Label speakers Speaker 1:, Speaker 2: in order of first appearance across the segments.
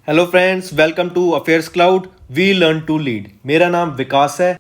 Speaker 1: Hello friends, welcome to Affairs Cloud. We learn to lead. मेरा नाम विकास है।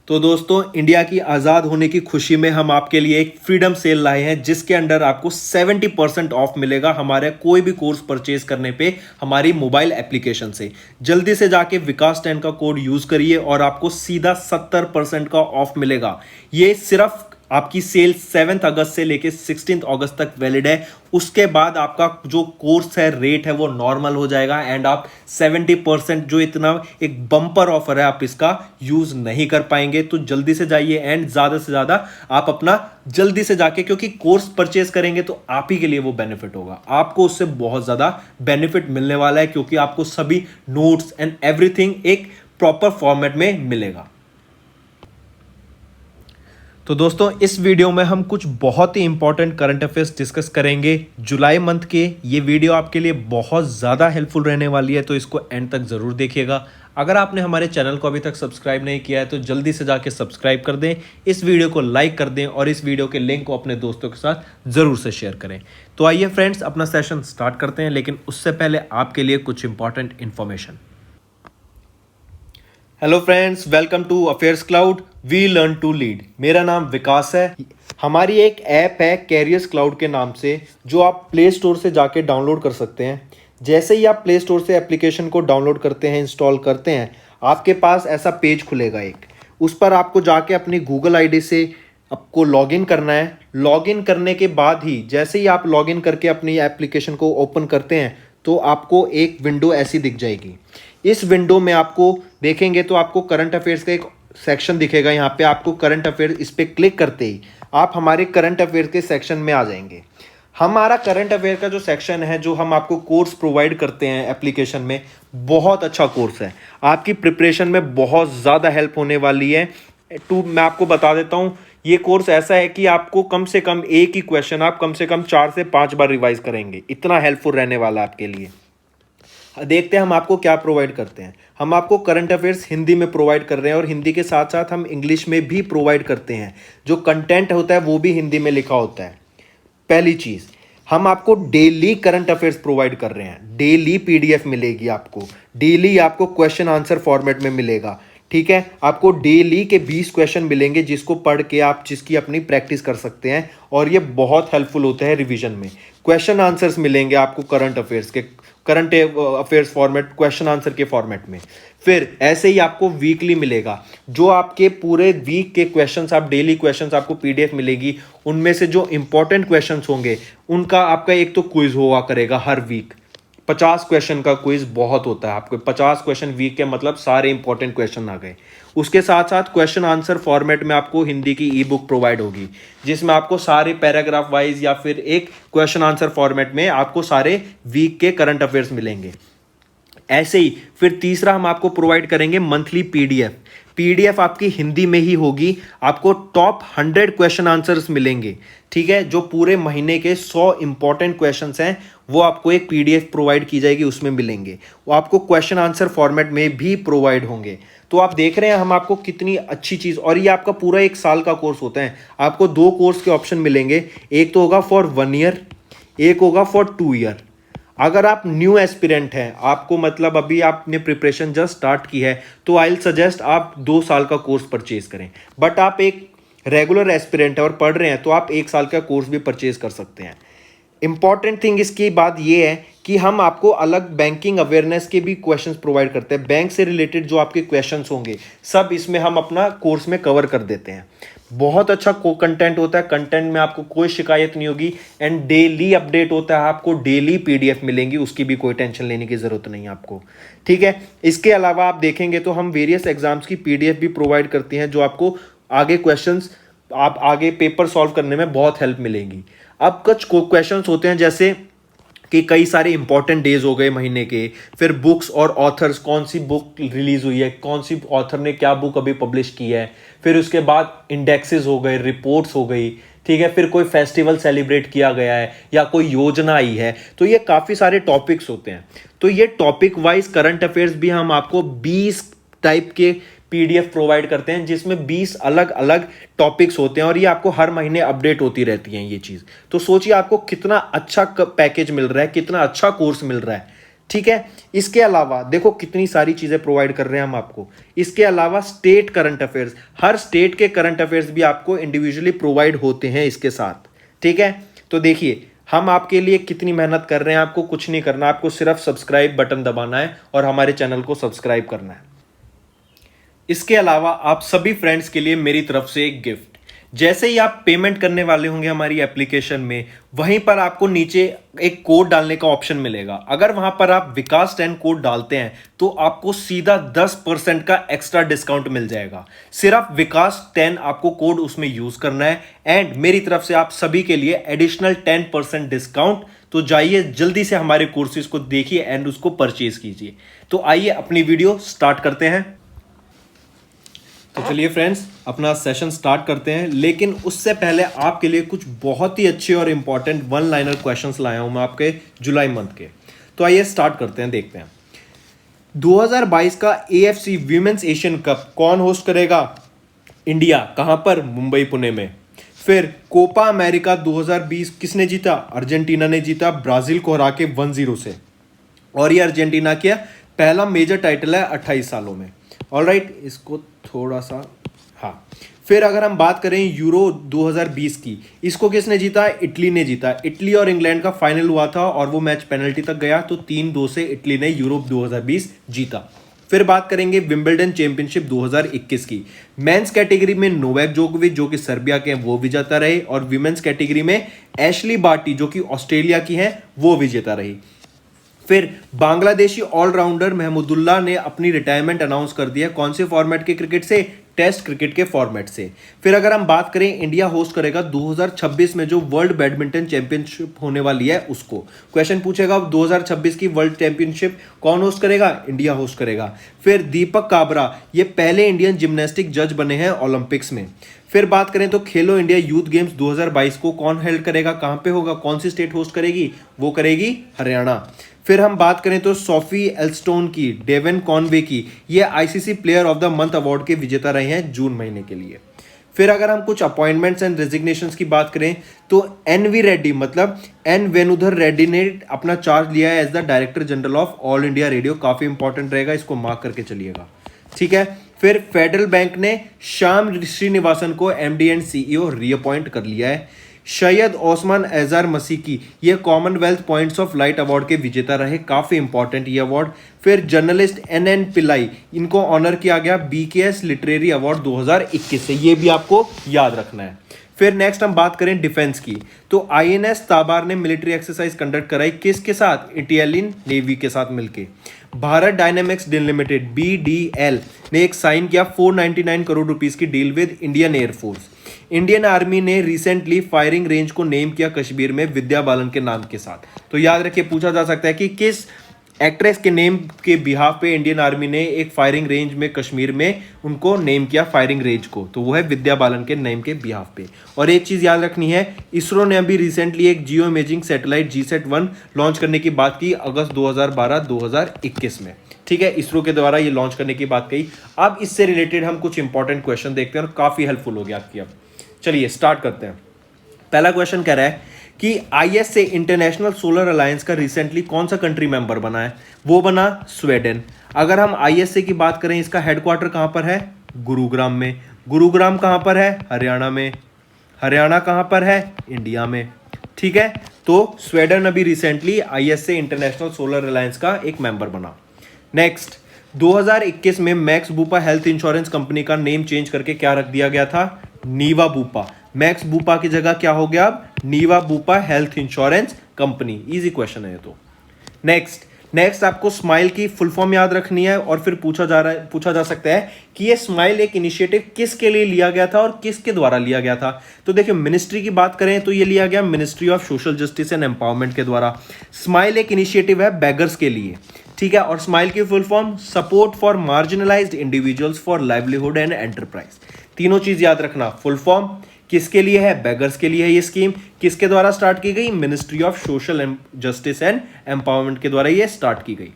Speaker 1: तो दोस्तों, इंडिया की आज़ाद होने की खुशी में हम आपके लिए एक फ्रीडम सेल लाए हैं, जिसके अंडर आपको 70% ऑफ मिलेगा हमारे कोई भी कोर्स परचेज करने पे हमारी मोबाइल एप्लीकेशन से। जल्दी से जाके विकास 10 का कोड यूज़ करिए और आपको सीधा 70% का ऑफ मिलेगा। ये सिर्फ आपकी सेल 7 अगस्त से लेके 16 अगस्त तक वैलिड है। उसके बाद आपका जो कोर्स है रेट है वो नॉर्मल हो जाएगा एंड आप 70% जो इतना एक बम्पर ऑफर है आप इसका यूज नहीं कर पाएंगे। तो जल्दी से जाइए एंड ज्यादा से ज्यादा आप अपना जल्दी से जाके, क्योंकि कोर्स परचेज करेंगे तो आप ही के लिए वो बेनिफिट होगा। आपको उससे बहुत ज्यादा बेनिफिट मिलने वाला है, क्योंकि आपको सभी नोट्स एंड एवरीथिंग एक प्रॉपर फॉर्मेट में मिलेगा। तो दोस्तों, इस वीडियो में हम कुछ बहुत ही इंपॉर्टेंट करंट अफेयर्स डिस्कस करेंगे जुलाई मंथ के। ये वीडियो आपके लिए बहुत ज़्यादा हेल्पफुल रहने वाली है, तो इसको एंड तक ज़रूर देखिएगा। अगर आपने हमारे चैनल को अभी तक सब्सक्राइब नहीं किया है तो जल्दी से जाके सब्सक्राइब कर दें, इस वीडियो को लाइक कर दें और इस वीडियो के लिंक को अपने दोस्तों के साथ ज़रूर से शेयर करें। तो आइए फ्रेंड्स, अपना सेशन स्टार्ट करते हैं, लेकिन उससे पहले आपके लिए कुछ important information. Hello friends, welcome to Affairs Cloud. We learn to lead. मेरा नाम विकास है। हमारी एक ऐप है कैरियर्स क्लाउड के नाम से, जो आप प्ले स्टोर से जाके डाउनलोड कर सकते हैं। जैसे ही आप प्ले स्टोर से एप्लीकेशन को डाउनलोड करते हैं, इंस्टॉल करते हैं, आपके पास ऐसा पेज खुलेगा एक। उस पर आपको जाके अपनी गूगल आईडी से आपको लॉगिन करना है। लॉगिन करने के बाद ही जैसे ही आप लॉगिन करके अपनी एप्लीकेशन को ओपन करते हैं तो आपको एक विंडो ऐसी दिख जाएगी। इस विंडो में आपको देखेंगे तो आपको करंट अफेयर्स का एक सेक्शन दिखेगा। यहाँ पे आपको करंट अफेयर, इस पर क्लिक करते ही आप हमारे करंट अफेयर के सेक्शन में आ जाएंगे। हमारा करंट अफेयर का जो सेक्शन है, जो हम आपको कोर्स प्रोवाइड करते हैं एप्लीकेशन में, बहुत अच्छा कोर्स है। आपकी प्रिपरेशन में बहुत ज़्यादा हेल्प होने वाली है। मैं आपको बता देता हूँ, ये कोर्स ऐसा है कि आपको कम से कम एक ही क्वेश्चन आप कम से कम 4 से 5 बार रिवाइज करेंगे। इतना हेल्पफुल रहने वाला है आपके लिए। देखते हैं हम आपको क्या प्रोवाइड करते हैं। हम आपको करंट अफेयर्स हिंदी में प्रोवाइड कर रहे हैं और हिंदी के साथ साथ हम इंग्लिश में भी प्रोवाइड करते हैं। जो कंटेंट होता है वो भी हिंदी में लिखा होता है। पहली चीज़, हम आपको डेली करंट अफेयर्स प्रोवाइड कर रहे हैं। डेली पीडीएफ मिलेगी आपको, डेली आपको क्वेश्चन आंसर फॉर्मेट में मिलेगा। ठीक है, आपको डेली के 20 क्वेश्चन मिलेंगे, जिसको पढ़ के आप जिसकी अपनी प्रैक्टिस कर सकते हैं और ये बहुत हेल्पफुल होता है रिवीजन में। क्वेश्चन आंसर्स मिलेंगे आपको current affairs format, question answer के फॉर्मेट में। फिर ऐसे ही आपको वीकली मिलेगा, जो आपके पूरे वीक के क्वेश्चंस, आप डेली क्वेश्चंस आपको पीडीएफ मिलेगी। उनमें से जो इंपॉर्टेंट क्वेश्चंस होंगे उनका आपका एक तो क्विज हुआ करेगा हर वीक। 50 क्वेश्चन का क्विज बहुत होता है। आपको 50 क्वेश्चन वीक के मतलब सारे इंपॉर्टेंट क्वेश्चन आ गए। उसके साथ साथ क्वेश्चन आंसर फॉर्मेट में आपको हिंदी की ई बुक प्रोवाइड होगी, जिसमें आपको सारे पैराग्राफ वाइज या फिर एक क्वेश्चन आंसर फॉर्मेट में आपको सारे वीक के करंट अफेयर्स मिलेंगे। ऐसे ही फिर तीसरा हम आपको प्रोवाइड करेंगे मंथली पीडीएफ। पीडीएफ आपकी हिंदी में ही होगी। आपको टॉप 100 क्वेश्चन आंसर्स मिलेंगे। ठीक है, जो पूरे महीने के 100 इंपॉर्टेंट क्वेश्चंस हैं वो आपको एक पीडीएफ प्रोवाइड की जाएगी, उसमें मिलेंगे। वो आपको क्वेश्चन आंसर फॉर्मेट में भी प्रोवाइड होंगे। तो आप देख रहे हैं हम आपको कितनी अच्छी चीज़, और ये आपका पूरा 1 साल का कोर्स होता है। आपको 2 कोर्स के ऑप्शन मिलेंगे, एक तो होगा फॉर 1 ईयर, एक होगा फॉर 2 ईयर। अगर आप न्यू एस्पिरेंट हैं, आपको मतलब अभी आपने प्रिपरेशन जस्ट स्टार्ट की है, तो आई विल सजेस्ट आप 2 साल का कोर्स परचेज करें। बट आप एक रेगुलर एस्पिरेंट है और पढ़ रहे हैं तो आप 1 साल का कोर्स भी परचेज कर सकते हैं। इंपॉर्टेंट थिंग इसकी बात यह है कि हम आपको अलग बैंकिंग अवेयरनेस के भी क्वेश्चंस प्रोवाइड करते हैं। बैंक से रिलेटेड जो आपके क्वेश्चंस होंगे सब इसमें हम अपना कोर्स में कवर कर देते हैं। बहुत अच्छा कंटेंट होता है। कंटेंट में आपको कोई शिकायत नहीं होगी एंड डेली अपडेट होता है। आपको डेली पीडीएफ मिलेंगी, उसकी भी कोई टेंशन लेने की जरूरत नहीं है आपको। ठीक है, इसके अलावा आप देखेंगे तो हम वेरियस एग्जाम्स की पीडीएफ भी प्रोवाइड करती हैं, जो आपको आगे क्वेश्चंस, आप आगे पेपर सॉल्व करने में बहुत हेल्प मिलेगी। अब कुछ क्वेश्चंस होते हैं जैसे कि कई सारे इंपॉर्टेंट डेज हो गए महीने के, फिर बुक्स और ऑथर्स, कौन सी बुक रिलीज हुई है, कौन सी ऑथर ने क्या बुक अभी पब्लिश की है, फिर उसके बाद इंडेक्सेस हो गए, रिपोर्ट्स हो गई। ठीक है, फिर कोई फेस्टिवल सेलिब्रेट किया गया है या कोई योजना आई है। तो ये काफ़ी सारे टॉपिक्स होते हैं। तो ये टॉपिक वाइज करंट अफेयर्स भी हम आपको 20 टाइप के पीडीएफ प्रोवाइड करते हैं, जिसमें 20 अलग अलग टॉपिक्स होते हैं और ये आपको हर महीने अपडेट होती रहती हैं ये चीज़। तो सोचिए आपको कितना अच्छा पैकेज मिल रहा है, कितना अच्छा कोर्स मिल रहा है। ठीक है। इसके अलावा देखो कितनी सारी चीजें प्रोवाइड कर रहे हैं हम आपको। इसके अलावा स्टेट करंट अफेयर्स, हर स्टेट के करंट अफेयर्स भी आपको इंडिविजुअली प्रोवाइड होते हैं इसके साथ, ठीक है। तो देखिए हम आपके लिए कितनी मेहनत कर रहे हैं, आपको कुछ नहीं करना, आपको सिर्फ सब्सक्राइब बटन दबाना है और हमारे चैनल को सब्सक्राइब करना है। इसके अलावा आप सभी फ्रेंड्स के लिए मेरी तरफ से एक गिफ्ट, जैसे ही आप पेमेंट करने वाले होंगे हमारी एप्लीकेशन में, वहीं पर आपको नीचे एक कोड डालने का ऑप्शन मिलेगा। अगर वहां पर आप विकास 10 कोड डालते हैं तो आपको सीधा 10% का एक्स्ट्रा डिस्काउंट मिल जाएगा। सिर्फ विकास 10 आपको कोड उसमें यूज करना है एंड मेरी तरफ से आप सभी के लिए एडिशनल 10% डिस्काउंट। तो जाइए जल्दी से हमारे कोर्सेज को देखिए एंड उसको परचेज कीजिए। तो आइए अपनी वीडियो स्टार्ट करते हैं। तो चलिए फ्रेंड्स अपना सेशन स्टार्ट करते हैं, लेकिन उससे पहले आपके लिए कुछ बहुत ही अच्छे और इंपॉर्टेंट वन लाइनर क्वेश्चंस लाया हूं मैं आपके जुलाई मंथ के। तो आइए स्टार्ट करते हैं, देखते हैं 2022 का AFC वीमेंस एशियन कप कौन होस्ट करेगा? इंडिया। कहां पर? मुंबई पुणे में। फिर कोपा अमेरिका 2020 किसने जीता? अर्जेंटीना ने जीता, ब्राजील को हरा के 1-0 से। और ये अर्जेंटीना का पहला मेजर टाइटल है 28 सालों में। ऑलराइट, इसको थोड़ा सा, हाँ। फिर अगर हम बात करें यूरो 2020 की, इसको किसने जीता? इटली ने जीता। इटली और इंग्लैंड का फाइनल हुआ था और वो मैच पेनल्टी तक गया, तो 3-2 से इटली ने यूरो 2020 जीता। फिर बात करेंगे विंबलडन चैंपियनशिप 2021 की। मेंस कैटेगरी में नोवाक जोकोविच जो कि सर्बिया के हैं वो विजेता रहे, और विमेंस कैटेगरी में एशली बार्टी जो कि ऑस्ट्रेलिया की हैं वो विजेता रही। फिर बांग्लादेशी ऑलराउंडर महमूदुल्लाह ने अपनी रिटायरमेंट अनाउंस कर दिया। कौन से फॉर्मेट के क्रिकेट से? टेस्ट क्रिकेट के फॉर्मेट से। फिर अगर हम बात करें, इंडिया होस्ट करेगा 2026 में जो वर्ल्ड बैडमिंटन चैंपियनशिप होने वाली है उसको। क्वेश्चन पूछेगा 2026 की वर्ल्ड चैंपियनशिप कौन होस्ट करेगा? इंडिया होस्ट करेगा। फिर दीपक काबरा ये पहले इंडियन जिम्नास्टिक जज बने हैं ओलंपिक्स में। फिर बात करें तो खेलो इंडिया यूथ गेम्स 2022 को कौन हेल्ड करेगा, कहां पे होगा, कौन सी स्टेट होस्ट करेगी? वो करेगी हरियाणा। फिर हम बात करें तो सोफी एल्स्टोन की, डेवन कॉनवे की, ये ICC player of the month award के विजेता रहे हैं जून महीने के लिए। फिर अगर हम कुछ अपॉइंटमेंट्स एंड रेजिग्नेशंस की बात करें तो एनवी रेड्डी मतलब एन वेनुधर रेड्डी ने अपना चार्ज लिया है as the director general of All India Radio. काफी इंपॉर्टेंट रहेगा, इसको मार्क करके चलिएगा, ठीक है। फिर फेडरल बैंक ने श्याम श्रीनिवासन को एमडी एंड सीईओ रीअपॉइंट कर लिया है। सैयद ओस्मान एजार मसीकी ये Commonwealth points of light award के विजेता रहे, काफी इंपॉर्टेंट ये अवार्ड। फिर जर्नलिस्ट एन पिल्लाई इनको ऑनर किया गया बीकेएस लिटरेरी अवार्ड 2021 से, ये भी आपको याद रखना है। फिर नेक्स्ट हम बात करें डिफेंस की, तो आईएनएस ताबार ने मिलिट्री एक्सरसाइज कंडक्ट कराई किसके साथ? इटालियन नेवी के साथ मिलके। भारत डायनेमिक्स लिमिटेड BDL ने एक साइन किया 499 करोड़ रुपीस की deal with Indian air force. Indian army ने रिसेंटली फायरिंग रेंज को नेम किया कश्मीर में विद्या बालन के नाम के साथ। तो याद रखिए, पूछा जा सकता है कि किस एक्ट्रेस के नेम के बिहाफ पे इंडियन आर्मी ने एक फायरिंग रेंज में कश्मीर में उनको नेम किया फायरिंग रेंज को, तो वो है विद्या बालन के नेम के बिहाफ पे। और एक चीज याद रखनी है, इसरो ने अभी रिसेंटली एक जियो इमेजिंग सैटेलाइट GSAT-1 लॉन्च करने की बात की अगस्त 2012-2021 में, ठीक है। इसरो के द्वारा ये लॉन्च करने की बात कही। अब इससे रिलेटेड हम कुछ इंपॉर्टेंट क्वेश्चन देखते हैं और काफी हेल्पफुल हो गया आपकी। अब चलिए स्टार्ट करते हैं। पहला क्वेश्चन कह रहा है कि ISA इंटरनेशनल सोलर अलायंस का रिसेंटली कौन सा कंट्री मेंबर बना है? वो बना स्वीडन। अगर हम ISA की बात करें, इसका हेडक्वार्टर कहां पर है? गुरुग्राम में। गुरुग्राम कहां पर है? हरियाणा में। हरियाणा कहां पर है? इंडिया में, ठीक है। तो स्वीडन अभी recently ISA international solar alliance का एक मेंबर बना। नेक्स्ट, 2021 में max Bupa health insurance company का नेम चेंज करके क्या रख दिया गया था? नीवा बूपा। मैक्स बूपा की जगह क्या हो गया अब? Niva Bupa health insurance company. Easy question है ये तो। नेक्स्ट आपको स्माइल की फुल फॉर्म याद रखनी है, और फिर पूछा जा सकता है कि ये स्माइल एक इनिशिएटिव किसके लिए लिया गया था और किसके द्वारा लिया गया था। तो देखिए, मिनिस्ट्री की बात करें तो ये लिया गया ministry of social justice and empowerment के द्वारा। स्माइल एक इनिशिएटिव है बेगर्स के लिए, ठीक है। और स्माइल की full form support for marginalised individuals for livelihood and enterprise. तीनों चीज याद रखना। फुल फॉर्म किसके लिए है? बेगर्स के लिए है ये स्कीम। किसके द्वारा स्टार्ट की गई? Ministry of social justice and empowerment के द्वारा ये स्टार्ट की गई।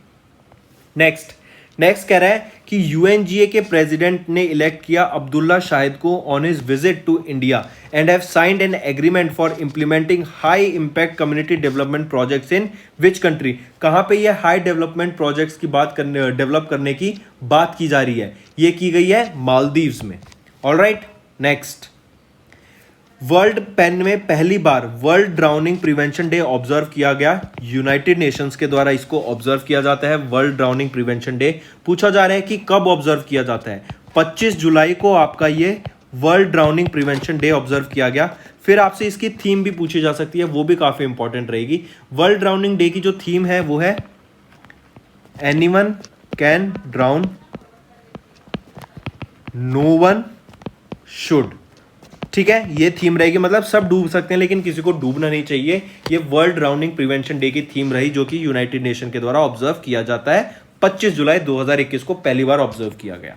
Speaker 1: नेक्स्ट, नेक्स्ट कह रहा है कि यूएनजीए के प्रेसिडेंट ने इलेक्ट किया अब्दुल्ला शाहिद को on his visit to India and have signed an agreement for implementing high impact community development projects in which country. कहां पे ये हाई डेवलपमेंट प्रोजेक्ट्स की बात करने डेवलप करने की बात की जा रही है, ये की गई है मालदीव्स में। ऑलराइट, नेक्स्ट, वर्ल्ड पेन में पहली बार world drowning prevention day observe किया गया। यूनाइटेड नेशंस के द्वारा इसको ऑब्जर्व किया जाता है, वर्ल्ड ड्राउनिंग प्रिवेंशन डे। पूछा जा रहा है कि कब ऑब्जर्व किया जाता है। 25 जुलाई को आपका ये world drowning prevention day observe किया गया। फिर आपसे इसकी थीम भी पूछी जा सकती है, वो भी काफी इंपॉर्टेंट रहेगी। वर्ल्ड ड्राउनिंग डे की जो थीम है वो है anyone can drown, no one should. ठीक है, ये थीम रहेगी, मतलब सब डूब सकते हैं लेकिन किसी को डूबना नहीं चाहिए। ये वर्ल्ड ड्राउनिंग प्रिवेंशन डे की थीम रही, जो कि यूनाइटेड नेशन के द्वारा ऑब्जर्व किया जाता है। 25 जुलाई 2021 को पहली बार ऑब्जर्व किया गया।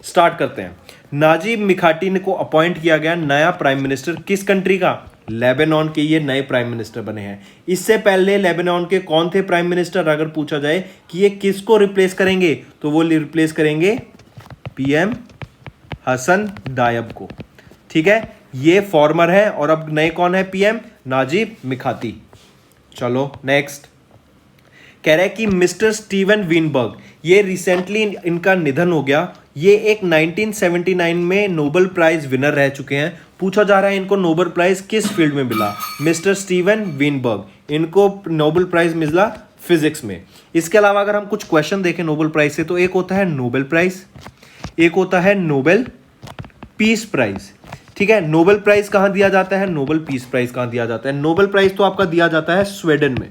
Speaker 1: स्टार्ट करते हैं। नाजिब मिखाटी को अपॉइंट किया गया नया प्राइम मिनिस्टर, किस कंट्री का? लेबनान के ये नए प्राइम मिनिस्टर बने हैं। इससे पहले लेबनान के कौन थे प्राइम मिनिस्टर? अगर पूछा जाए कि ये किसको रिप्लेस करेंगे तो वो रिप्लेस करेंगे पीएम हसन दायब को। ठीक है, ये फॉर्मर है और अब नए कौन है पीएम? नाजिब मिखाती। चलो नेक्स्ट, कह रहा है कि मिस्टर स्टीवन विनबर्ग, ये रिसेंटली इनका निधन हो गया। ये एक 1979 में नोबेल प्राइज विनर रह चुके हैं। पूछा जा रहा है इनको नोबेल प्राइज किस फील्ड में मिला? मिस्टर स्टीवन विनबर्ग, इनको नोबेल प्राइज मिला फिजिक्स में। इसके अलावा अगर हम कुछ क्वेश्चन देखें नोबेल प्राइज से, तो एक होता है नोबेल प्राइज, एक होता है नोबेल पीस प्राइज। ठीक है, नोबेल प्राइज कहां दिया जाता है, नोबेल पीस प्राइज कहां दिया जाता है? नोबेल प्राइज तो आपका दिया जाता है स्वीडन में,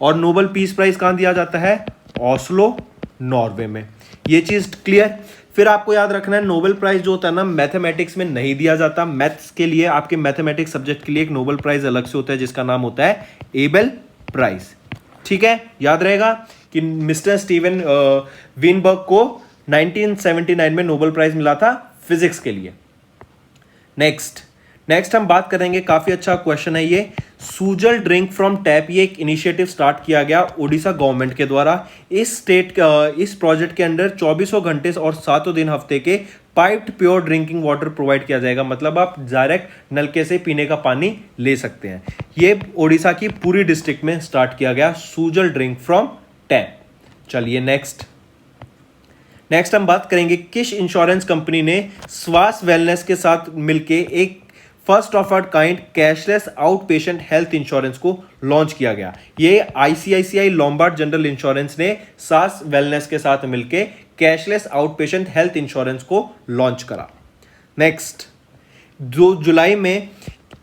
Speaker 1: और नोबेल पीस प्राइज कहां दिया जाता है? ऑस्लो, नॉर्वे में। ये चीज क्लियर। फिर आपको याद रखना है नोबेल प्राइज जो होता है ना, मैथमेटिक्स में नहीं दिया जाता। मैथ्स के लिए, आपके मैथमेटिक्स सब्जेक्ट के लिए एक नोबेल प्राइज अलग से होता है जिसका नाम होता है एबेल प्राइज। ठीक है, याद रहेगा कि मिस्टर स्टीवन विनबर्ग को 1979 में नोबेल प्राइज मिला था फिजिक्स के लिए। नेक्स्ट हम बात करेंगे, काफी अच्छा क्वेश्चन है ये। सूजल ड्रिंक फ्रॉम टैप, ये एक इनिशिएटिव स्टार्ट किया गया ओडिशा गवर्नमेंट के द्वारा। इस प्रोजेक्ट के अंडर 24 घंटे और 7 दिन हफ्ते के piped pure drinking water provide किया जाएगा। मतलब आप डायरेक्ट नलके से पीने का पानी ले सकते हैं। ये ओडिशा की पूरी डिस्ट्रिक्ट में स्टार्ट किया गया, सूजल ड्रिंक फ्रॉम टैप। चलिए नेक्स्ट हम बात करेंगे किस इंश्योरेंस कंपनी ने स्वास वेलनेस के साथ मिलके एक first of a kind cashless out patient health insurance को लॉन्च किया गया। ये आईसीआईसीआई लोम्बार्ड जनरल इंश्योरेंस ने स्वास वेलनेस के साथ मिलके cashless out patient health insurance को लॉन्च करा। नेक्स्ट, 2 जुलाई में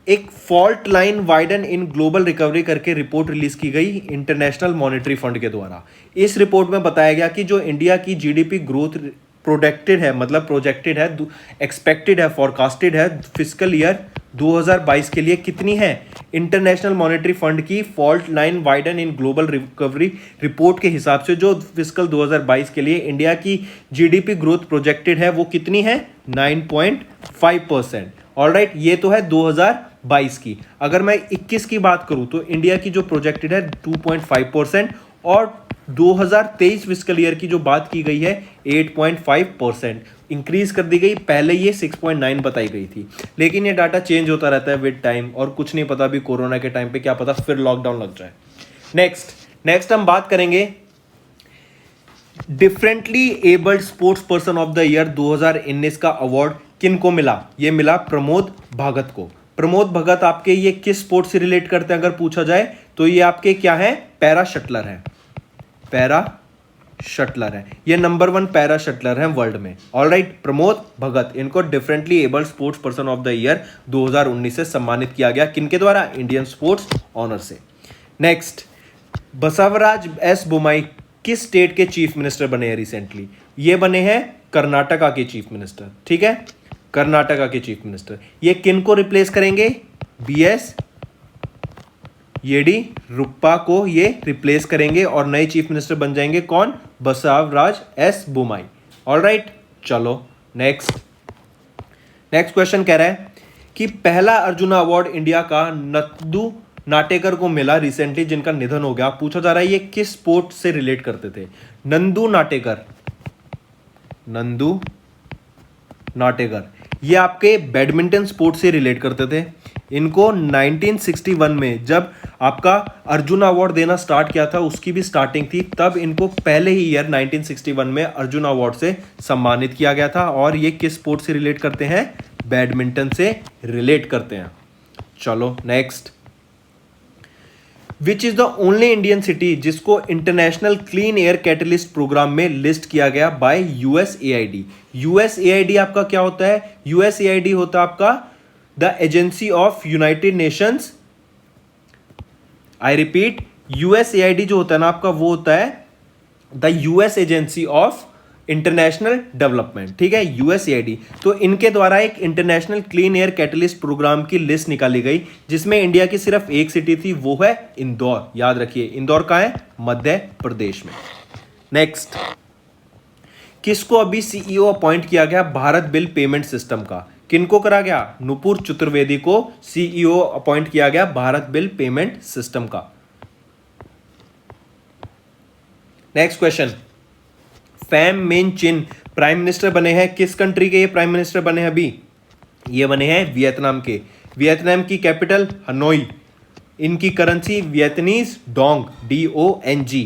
Speaker 1: एक fault line widen in global recovery करके रिपोर्ट रिलीज की गई इंटरनेशनल मॉनेटरी फंड के द्वारा। इस रिपोर्ट में बताया गया कि जो इंडिया की जीडीपी ग्रोथ प्रोजेक्टेड है, मतलब प्रोजेक्टेड है, एक्सपेक्टेड है, फोरकास्टेड है फिस्कल ईयर 2022 के लिए कितनी है। इंटरनेशनल मॉनेटरी फंड की fault line widen in global recovery report के हिसाब से जो फिस्कल 2022 के लिए इंडिया की जीडीपी ग्रोथ प्रोजेक्टेड है वो कितनी है? 9.5%। ऑलराइट, ये तो है 2022 की। अगर मैं 21 की बात करूं तो इंडिया की जो प्रोजेक्टेड है 2.5%, और 2023 फिस्कल ईयर की जो बात की गई है 8.5% इंक्रीज कर दी गई। पहले ये 6.9 बताई गई थी, लेकिन ये डाटा चेंज होता रहता है विद टाइम, और कुछ नहीं पता अभी कोरोना के टाइम पे क्या पता फिर लॉकडाउन लग जाए। नेक्स्ट हम बात करेंगे differently abled sports person of the year 2019 का अवार्ड किन को मिला? ये मिला प्रमोद भगत को। प्रमोद भगत आपके ये किस स्पोर्ट से रिलेट करते हैं अगर पूछा जाए तो ये आपके क्या है? पैरा शटलर है। पैरा शटलर है, ये नंबर 1 पैरा शटलर है वर्ल्ड में। ऑलराइट, प्रमोद भगत, इनको differently abled sports person of the year 2019 से सम्मानित किया गया। किनके द्वारा? इंडियन स्पोर्ट्स ऑनर से। नेक्स्ट, बसवराज एस बोम्मई किस स्टेट के चीफ मिनिस्टर बने हैं रिसेंटली? ये बने हैं कर्नाटका के चीफ मिनिस्टर। ठीक है, कर्नाटका के चीफ मिनिस्टर। ये किन को रिप्लेस करेंगे? बीएस येडियुरप्पा को ये रिप्लेस करेंगे और नए चीफ मिनिस्टर बन जाएंगे कौन? बसवराज एस बोम्मई। ऑलराइट, चलो नेक्स्ट क्वेश्चन कह रहा है कि पहला अर्जुन अवार्ड इंडिया का नंदू नाटेकर को मिला रिसेंटली, जिनका निधन हो गया। पूछा जा रहा है ये किस स्पोर्ट से रिलेट करते थे? नंदू नाटेकर नंदू नाटेकर। ये आपके बैडमिंटन स्पोर्ट से रिलेट करते थे। इनको 1961 में जब आपका अर्जुन अवार्ड देना स्टार्ट किया था, उसकी भी स्टार्टिंग थी, तब इनको पहले ही ईयर 1961 में अर्जुन अवार्ड से सम्मानित किया गया था। और ये किस स्पोर्ट से रिलेट करते हैं? बैडमिंटन से रिलेट करते हैं। चलो next. Which is the only Indian city जिसको international clean air catalyst programme में लिस्ट किया गया बाय यूएसएआईडी। यूएसएआईडी आपका क्या होता है? यूएसएआईडी होता है आपका the agency of United Nations. I repeat, USAID जो होता है ना आपका, वो होता है the US Agency of International Development. ठीक है, यूएसएआईडी। तो इनके द्वारा एक International clean air catalyst Programme की लिस्ट निकाली गई, जिसमें इंडिया की सिर्फ एक सिटी थी, वो है इंदौर। याद रखिए, इंदौर कहाँ है? मध्य प्रदेश में। नेक्स्ट, किसको अभी सीईओ अपॉइंट किया गया भारत बिल पेमेंट सिस्टम का? किनको करा गया? नुपुर चतुर्वेदी को सीईओ अपॉइंट किया गया भारत बिल पेमेंट सिस्टम का। नेक्स्ट क्वेश्चन, फैम मिन चिन प्राइम मिनिस्टर बने हैं किस कंट्री के? ये प्राइम मिनिस्टर बने हैं अभी, ये बने हैं वियतनाम के। वियतनाम की कैपिटल हनोई, इनकी करेंसी वियतनीज डोंग, DONG।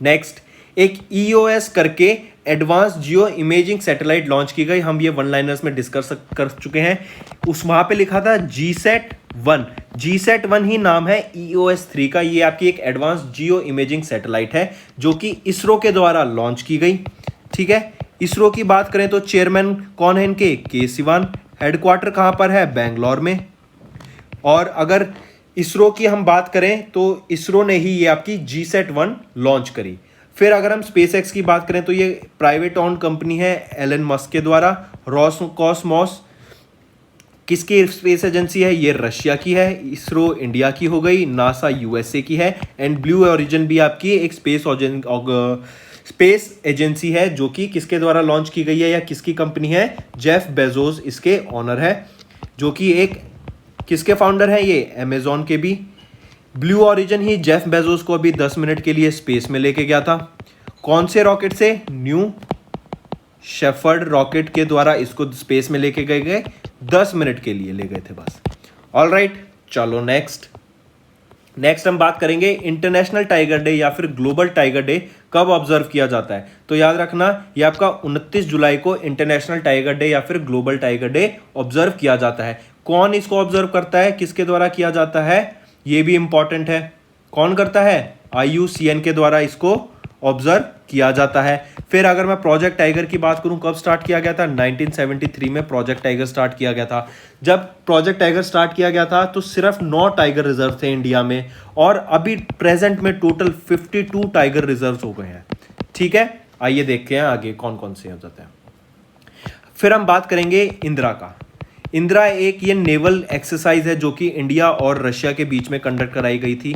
Speaker 1: नेक्स्ट, एक EOS करके एडवांस जियो इमेजिंग सैटेलाइट लॉन्च की गई। हम ये वन लाइनर्स में डिस्कस कर चुके हैं। उस वहां पे लिखा था GSAT-1। GSAT-1 ही नाम है EOS-3 का। ये आपकी एक एडवांस जियो इमेजिंग सैटेलाइट है जो कि इसरो के द्वारा लॉन्च की गई। ठीक है, इसरो की बात करें तो चेयरमैन कौन है इनके? के सिवान। हेडक्वार्टर कहां पर है? बैंगलोर में। और अगर इसरो की हम बात करें तो इसरो ने ही ये आपकी GSAT-1 लॉन्च करी। फिर अगर हम स्पेस एक्स की बात करें तो ये प्राइवेट ओन कंपनी है एलन मस्क के द्वारा। रोसकॉस्मोस किसकी स्पेस एजेंसी है? ये रशिया की है। इसरो इंडिया की हो गई। नासा USA की है। एंड ब्लू ओरिजिन भी आपकी एक स्पेस एजेंसी है जो कि किसके द्वारा लॉन्च की गई है या किसकी कंपनी है? जेफ बेजोस इसके ऑनर है, जो कि एक किसके फाउंडर है? ये अमेजॉन के भी। ब्लू ओरिजिन ही जेफ बेजोस को अभी 10 मिनट के लिए स्पेस में लेके गया था। कौन से रॉकेट से? न्यू शेफर्ड रॉकेट के द्वारा इसको स्पेस में लेके गए 10 मिनट के लिए ले गए थे बस। ऑलराइट, चलो नेक्स्ट हम बात करेंगे इंटरनेशनल टाइगर डे या फिर ग्लोबल टाइगर डे कब ऑब्जर्व किया जाता है। तो याद रखना, ये आपका 29 जुलाई को इंटरनेशनल टाइगर डे या फिर ग्लोबल टाइगर डे ऑब्जर्व किया जाता है। कौन इसको ऑब्जर्व करता है? किसके द्वारा किया जाता है? ये भी इंपॉर्टेंट है। कौन करता है? IUCN के द्वारा इसको ऑब्जर्व किया जाता है। फिर अगर मैं प्रोजेक्ट टाइगर की बात करूं, कब स्टार्ट किया गया था? 1973 में प्रोजेक्ट टाइगर स्टार्ट किया गया था। जब प्रोजेक्ट टाइगर स्टार्ट किया गया था तो सिर्फ 9 टाइगर रिजर्व थे इंडिया में, और अभी प्रेजेंट में टोटल 52 टाइगर रिजर्व हो गए हैं। ठीक है, आइए देखते हैं आगे कौन कौन से हो जाते हैं। फिर हम बात करेंगे इंदिरा का। इंदिरा एक ये नेवल एक्सरसाइज है जो कि इंडिया और रशिया के बीच में कंडक्ट कराई गई थी।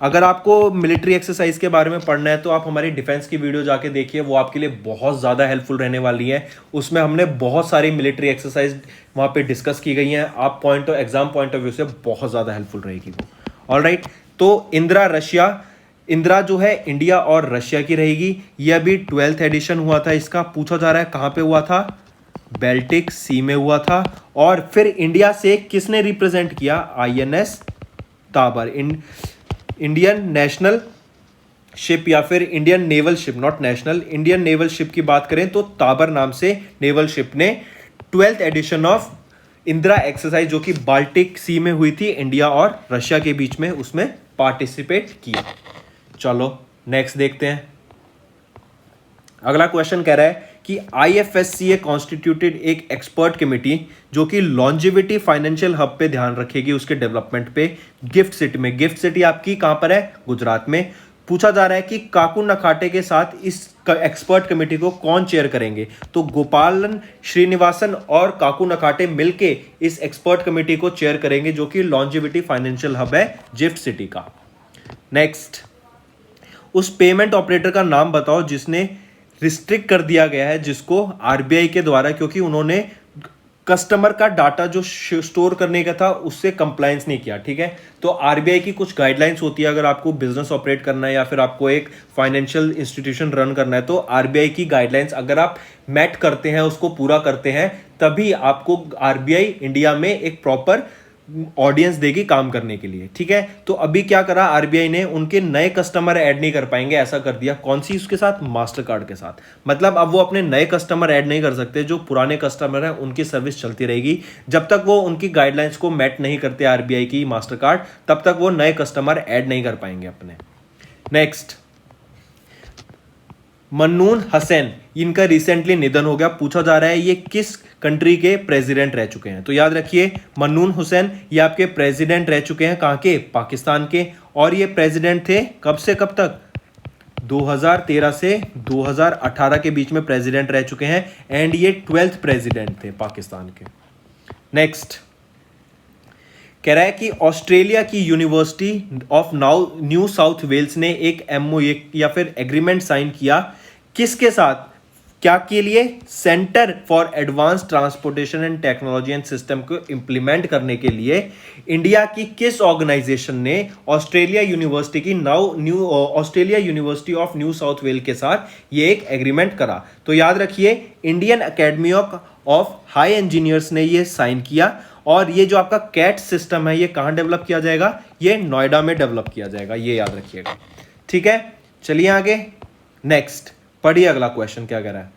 Speaker 1: अगर आपको मिलिट्री एक्सरसाइज के बारे में पढ़ना है तो आप हमारी डिफेंस की वीडियो जाके देखिए, वो आपके लिए बहुत ज़्यादा हेल्पफुल रहने वाली है। उसमें हमने बहुत सारी मिलिट्री एक्सरसाइज वहाँ पे डिस्कस की गई हैं। आप एग्जाम पॉइंट ऑफ व्यू से बहुत ज़्यादा हेल्पफुल रहेगी वो। ऑलराइट, तो इंदिरा जो है इंडिया और रशिया की रहेगी। ये अभी 12th एडिशन हुआ था इसका। पूछा जा रहा है कहाँ पे हुआ था? बेल्टिक सी में हुआ था। और फिर इंडिया से किसने रिप्रेजेंट किया? INS Tabar, Indian national ship या फिर Indian naval ship, not national, Indian naval ship की बात करें तो ताबर नाम से नेवल शिप ने 12th addition of Indira exercise जो कि बाल्टिक सी में हुई थी इंडिया और रशिया के बीच में, उसमें पार्टिसिपेट किया। चलो नेक्स्ट देखते हैं। अगला क्वेश्चन कह रहा है कि IFSCA कॉन्स्टिट्यूटेड एक एक्सपर्ट कमेटी जो कि लॉन्जिविटी फाइनेंशियल हब पे ध्यान रखेगी, उसके डेवलपमेंट पे। गिफ्ट सिटी में, गिफ्ट सिटी आपकी कहां पर है? गुजरात में। पूछा जा रहा है कि काकू नखाटे के साथ इस एक्सपर्ट कमेटी को कौन चेयर करेंगे? तो गोपालन श्रीनिवासन और काकू नखाटे मिलके इस एक्सपर्ट कमेटी को चेयर करेंगे जो कि लॉन्जिविटी फाइनेंशियल हब है गिफ्ट सिटी का। नेक्स्ट, उस पेमेंट ऑपरेटर का नाम बताओ जिसने रिस्ट्रिक्ट कर दिया गया है, जिसको RBI के द्वारा, क्योंकि उन्होंने कस्टमर का डाटा जो स्टोर करने का था उससे कंप्लायंस नहीं किया, ठीक है। तो आरबीआई की कुछ गाइडलाइंस होती है, अगर आपको बिजनेस ऑपरेट करना है या फिर आपको एक फाइनेंशियल इंस्टीट्यूशन रन करना है, तो आरबीआई की गाइडलाइंस अगर आप मेट करते हैं, उसको पूरा करते हैं, तभी आपको आरबीआई इंडिया में एक प्रॉपर ऑडियंस देगी काम करने के लिए, ठीक है। तो अभी क्या करा आरबीआई ने, उनके नए कस्टमर ऐड नहीं कर पाएंगे, ऐसा कर दिया। कौन सी उसके साथ? मास्टर कार्ड के साथ। मतलब अब वो अपने नए कस्टमर ऐड नहीं कर सकते, जो पुराने कस्टमर हैं उनकी सर्विस चलती रहेगी जब तक वो उनकी गाइडलाइंस को मेट नहीं करते आरबीआई की मास्टर कार्ड, तब तक वो नए कस्टमर ऐड नहीं कर पाएंगे अपने। नेक्स्ट, मन्नून हसैन, इनका रिसेंटली निधन हो गया। पूछा जा रहा है ये किस कंट्री के प्रेसिडेंट रह चुके हैं, तो याद रखिए मन्नून हुसैन ये आपके प्रेसिडेंट रह चुके हैं, कहां के? पाकिस्तान के। और ये प्रेसिडेंट थे कब से कब तक? 2013 से 2018 के बीच में प्रेसिडेंट रह चुके हैं, एंड ये 12th प्रेसिडेंट थे पाकिस्तान के। नेक्स्ट, कह रहा है कि ऑस्ट्रेलिया की University of New South Wales ने एक एमओयू या फिर एग्रीमेंट साइन किया, किसके साथ? क्या के लिए? Centre for advance transportation and technology and system को इंप्लीमेंट करने के लिए इंडिया की किस ऑर्गेनाइजेशन ने ऑस्ट्रेलिया यूनिवर्सिटी की Australia university of New south well के साथ ये एक एग्रीमेंट करा? तो याद रखिए Indian academy of high engineers ने ये साइन किया। और ये जो आपका कैट सिस्टम है ये कहां डेवलप किया जाएगा? ये नोएडा में डेवलप किया जाएगा, ये याद रखिएगा, ठीक है। चलिए आगे, नेक्स्ट पढ़िए अगला क्वेश्चन क्या कह रहा है।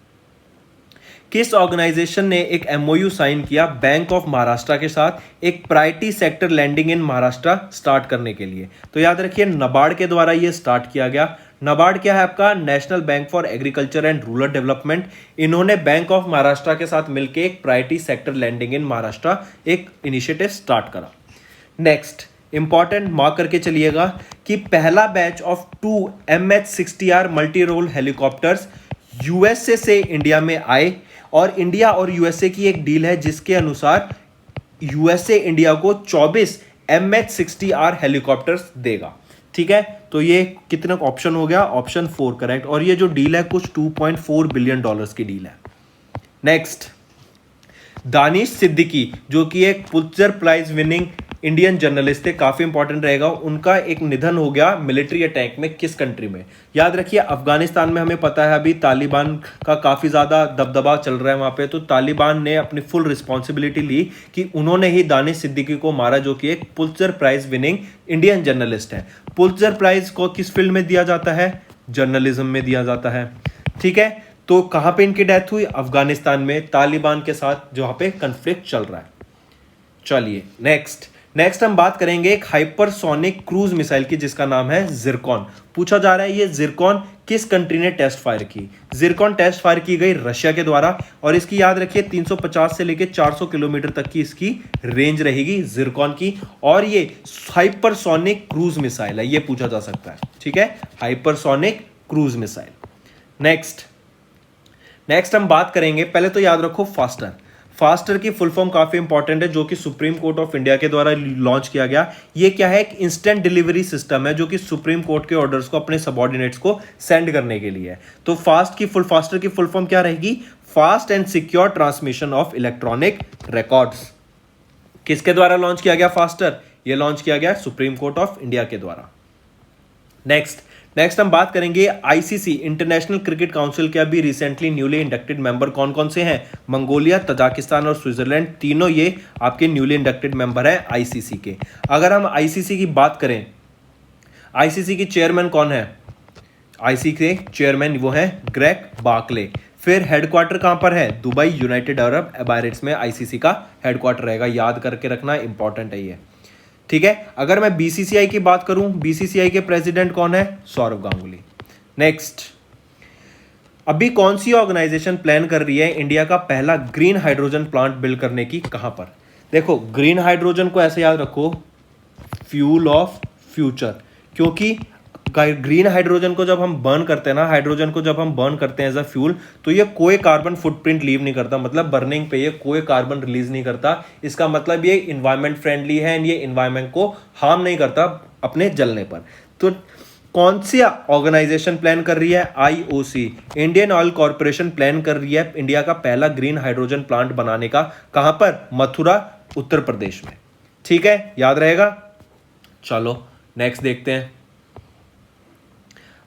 Speaker 1: किस ऑर्गेनाइजेशन ने एक एमओयू साइन किया बैंक ऑफ महाराष्ट्र के साथ एक priority sector lending in Maharashtra start करने के लिए? तो याद रखिए नबार्ड के द्वारा ये स्टार्ट किया गया। नबार्ड क्या है आपका? National Bank for Agriculture and Rural Development. इन्होंने बैंक ऑफ महाराष्ट्र के साथ मिलकर एक priority sector lending in Maharashtra एक इनिशिएटिव स्टार्ट करा। नेक्स्ट, इंपॉर्टेंट मार्क करके चलिएगा कि पहला batch of 2 MH-60R multi role helicopters USA से इंडिया में आए, और इंडिया और यूएसए की एक डील है जिसके अनुसार यूएसए इंडिया को 24 MH-60R हेलीकॉप्टर्स देगा, ठीक है। तो ये कितना ऑप्शन हो गया? Option 4 correct. और ये जो डील है कुछ $2.4 बिलियन की डील है। नेक्स्ट, दानिश सिद्दीकी जो कि एक Pulitzer Prize winning Indian journalist थे, काफी इंपॉर्टेंट रहेगा, उनका एक निधन हो गया मिलिट्री अटैक में। किस कंट्री में? याद रखिए अफगानिस्तान में, हमें पता है अभी तालिबान का काफी ज्यादा दबदबा चल रहा है वहां पे, तो तालिबान ने अपनी फुल रिस्पॉन्सिबिलिटी ली कि उन्होंने ही दानिश सिद्दीकी को मारा, जो कि एक Pulitzer Prize winning Indian journalist है। पुलित्जर प्राइज को किस फील्ड में दिया जाता है? जर्नलिज्म में दिया जाता है, ठीक है। तो कहां पे इनकी डेथ हुई? अफगानिस्तान में, तालिबान के साथ जहां पे कंफ्लिक्ट चल रहा है। चलिए नेक्स्ट हम बात करेंगे एक हाइपरसोनिक क्रूज मिसाइल की जिसका नाम है जिरकॉन। पूछा जा रहा है ये जिरकॉन किस कंट्री ने टेस्ट फायर की? जिरकॉन टेस्ट फायर की गई रशिया के द्वारा, और इसकी याद रखिए 350 से लेकर 400 किलोमीटर तक की इसकी रेंज रहेगी जिरकॉन की, और ये हाइपरसोनिक क्रूज मिसाइल है, ये पूछा जा सकता है, ठीक है, हाइपरसोनिक क्रूज मिसाइल। नेक्स्ट हम बात करेंगे, पहले तो याद रखो फास्टर की फुल फॉर्म काफी इंपॉर्टेंट है, जो कि सुप्रीम कोर्ट ऑफ इंडिया के द्वारा लॉन्च किया गया। ये क्या है? एक इंस्टेंट डिलीवरी सिस्टम है जो कि सुप्रीम कोर्ट के ऑर्डर्स को अपने सबऑर्डिनेट्स को सेंड करने के लिए है। तो फास्टर की फुल फॉर्म क्या रहेगी? Fast and secure transmission of electronic records. किसके द्वारा लॉन्च किया गया फास्टर? ये लॉन्च किया गया सुप्रीम कोर्ट ऑफ इंडिया के द्वारा। नेक्स्ट हम बात करेंगे आईसीसी इंटरनेशनल क्रिकेट काउंसिल के अभी रिसेंटली न्यूली इंडक्टेड मेंबर कौन कौन से हैं? मंगोलिया, तजाकिस्तान और स्विट्जरलैंड, तीनों ये आपके न्यूली इंडक्टेड मेंबर हैं आईसीसी के। अगर हम आईसीसी की बात करें, आईसीसी की चेयरमैन कौन है? आईसीसी के चेयरमैन वो हैं ग्रेग बार्कले। फिर हेडक्वार्टर कहां पर है? दुबई, यूनाइटेड अरब एमिरेट्स में आईसीसी का हेडक्वार्टर रहेगा, याद करके रखना, इंपॉर्टेंट है ये, ठीक है। अगर मैं बीसीसीआई की बात करूं, बीसीसीआई के प्रेसिडेंट कौन है? सौरव गांगुली। नेक्स्ट, अभी कौन सी ऑर्गेनाइजेशन प्लान कर रही है इंडिया का पहला ग्रीन हाइड्रोजन प्लांट बिल्ड करने की? कहां पर? देखो ग्रीन हाइड्रोजन को ऐसे याद रखो, फ्यूल ऑफ फ्यूचर, क्योंकि ग्रीन हाइड्रोजन को जब हम बर्न करते हैं ना, हाइड्रोजन को जब हम बर्न करते हैं एज अ फ्यूल, तो ये कोई कार्बन फुटप्रिंट लीव नहीं करता, मतलब बर्निंग पे ये कोई कार्बन रिलीज नहीं करता। इसका मतलब ये इन्वायरमेंट फ्रेंडली है, ये इन्वायरमेंट को हार्म नहीं करता अपने जलने पर। तो कौन सी ऑर्गेनाइजेशन प्लान कर रही है? IOC, Indian oil corporation plan कर रही है इंडिया का पहला ग्रीन हाइड्रोजन प्लांट बनाने का। कहां पर? मथुरा, उत्तर प्रदेश में। ठीक है, याद रहेगा। चलो नेक्स्ट देखते हैं।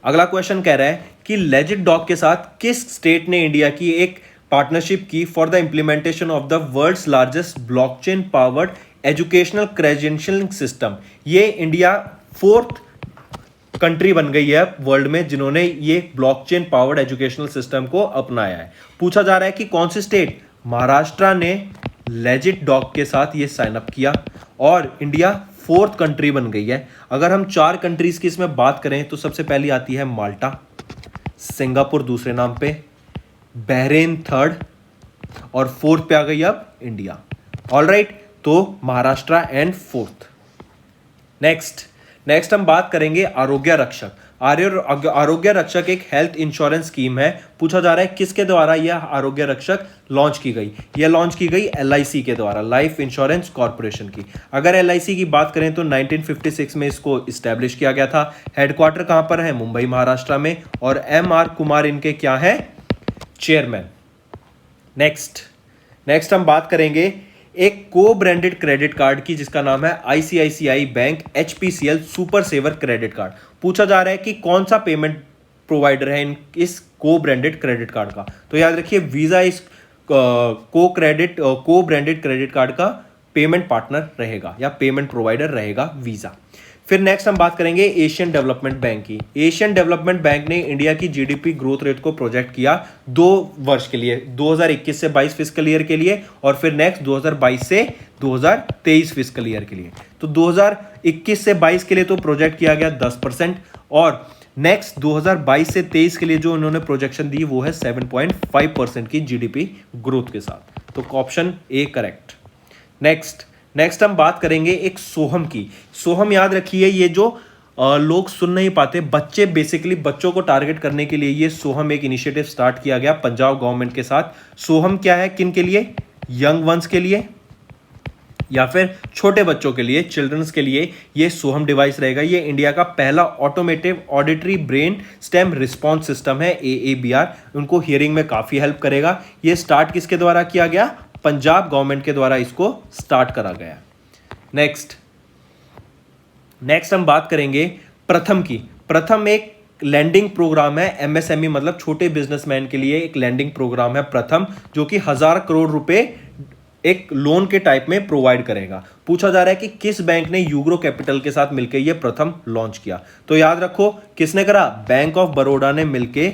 Speaker 1: अगला क्वेश्चन कह रहा है कि लेजिट डॉग के साथ किस स्टेट ने इंडिया की एक पार्टनरशिप की for the implementation of the world's largest blockchain powered educational credentialing system. ये इंडिया 4th कंट्री बन गई है वर्ल्ड में जिन्होंने ये ब्लॉकचेन पावर्ड एजुकेशनल सिस्टम को अपनाया है। पूछा जा रहा है कि कौन सी स्टेट? महाराष्ट्र ने लेजिट डॉग के साथ ये साइन अप किया और इंडिया 4th कंट्री बन गई है। अगर हम 4 कंट्रीज की इसमें बात करें तो सबसे पहली आती है माल्टा, सिंगापुर दूसरे नाम पे, बहरेन 3rd और 4th पे आ गई अब इंडिया। ऑलराइट, तो महाराष्ट्र एंड 4th। नेक्स्ट हम बात करेंगे आरोग्य रक्षक। आरोग्य रक्षक एक हेल्थ इंश्योरेंस स्कीम है। पूछा जा रहा है किसके द्वारा यह आरोग्य रक्षक लॉन्च की गई? यह लॉन्च की गई एलआईसी के द्वारा, लाइफ इंश्योरेंस कॉर्पोरेशन की। अगर एलआईसी की बात करें तो 1956 में इसको इस्टेब्लिश किया गया था। हेडक्वार्टर कहां पर है? मुंबई महाराष्ट्र में। और एमआर कुमार इनके क्या है? चेयरमैन। नेक्स्ट हम बात करेंगे एक को ब्रांडेड क्रेडिट कार्ड की जिसका नाम है ICICI bank HPCL super saver credit card. पूछा जा रहा है कि कौन सा पेमेंट प्रोवाइडर है इस को ब्रांडेड क्रेडिट कार्ड का? तो याद रखिए वीजा इस को ब्रांडेड क्रेडिट कार्ड का पेमेंट पार्टनर रहेगा या पेमेंट प्रोवाइडर रहेगा वीजा। फिर नेक्स्ट हम बात करेंगे एशियन डेवलपमेंट बैंक की। एशियन डेवलपमेंट बैंक ने इंडिया की जीडीपी ग्रोथ रेट को प्रोजेक्ट किया 2 वर्ष के लिए, 2021 से 22 फिस्कल ईयर के लिए और फिर नेक्स्ट 2022 से 2023 फिस्कल ईयर के लिए। तो 2021 से 22 के लिए तो प्रोजेक्ट किया गया 10% और नेक्स्ट 2022 से 23 के लिए जो उन्होंने प्रोजेक्शन दी वो है 7.5% की जीडीपी ग्रोथ के साथ। तो ऑप्शन ए करेक्ट। नेक्स्ट हम बात करेंगे एक सोहम की। सोहम याद रखिए ये जो लोग सुन नहीं पाते, बच्चे, बेसिकली बच्चों को टारगेट करने के लिए ये सोहम एक इनिशिएटिव स्टार्ट किया गया पंजाब गवर्नमेंट के साथ। सोहम क्या है? किन के लिए? यंग वंस के लिए या फिर छोटे बच्चों के लिए, चिल्ड्रंस के लिए ये सोहम डिवाइस रहेगा। ये इंडिया का पहला automotive auditory brain stem response system है, AABR। उनको हियरिंग में काफी हेल्प करेगा। ये स्टार्ट किसके द्वारा किया गया? पंजाब गवर्नमेंट के द्वारा इसको स्टार्ट करा गया। नेक्स्ट हम बात करेंगे प्रथम की। प्रथम एक लैंडिंग प्रोग्राम है, एमएसएमई मतलब छोटे बिजनेसमैन के लिए एक लैंडिंग प्रोग्राम है प्रथम, जो कि 1000 करोड़ रुपए एक लोन के टाइप में प्रोवाइड करेगा। पूछा जा रहा है कि किस बैंक ने यूग्रो कैपिटल के साथ मिलकर यह प्रथम लॉन्च किया? तो याद रखो किसने करा? बैंक ऑफ बड़ौदा ने मिलके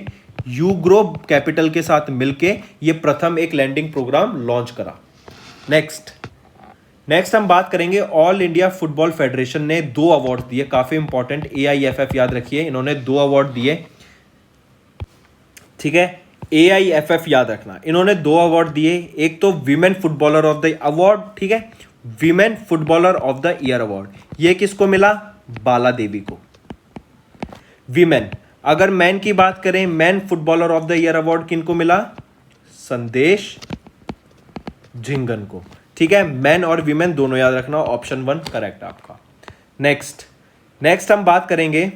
Speaker 1: यूग्रो कैपिटल के साथ मिलके ये प्रथम एक लैंडिंग प्रोग्राम लॉन्च करा। नेक्स्ट हम बात करेंगे ऑल इंडिया फुटबॉल फेडरेशन ने 2 अवार्ड दिए, काफी इंपॉर्टेंट। AIFF याद रखिए, इन्होंने 2 अवार्ड दिए। ठीक है, AIFF याद रखना, इन्होंने 2 अवार्ड दिए। एक तो women footballer of the award, ठीक है, women footballer of the year award. ये किसको मिला? बाला देवी को। विमेन। अगर मैन की बात करें, man footballer of the year award किनको मिला? संदेश झिंगन को। ठीक है, मैन और विमेन दोनों याद रखना। ऑप्शन 1 करेक्ट आपका। नेक्स्ट हम बात करेंगे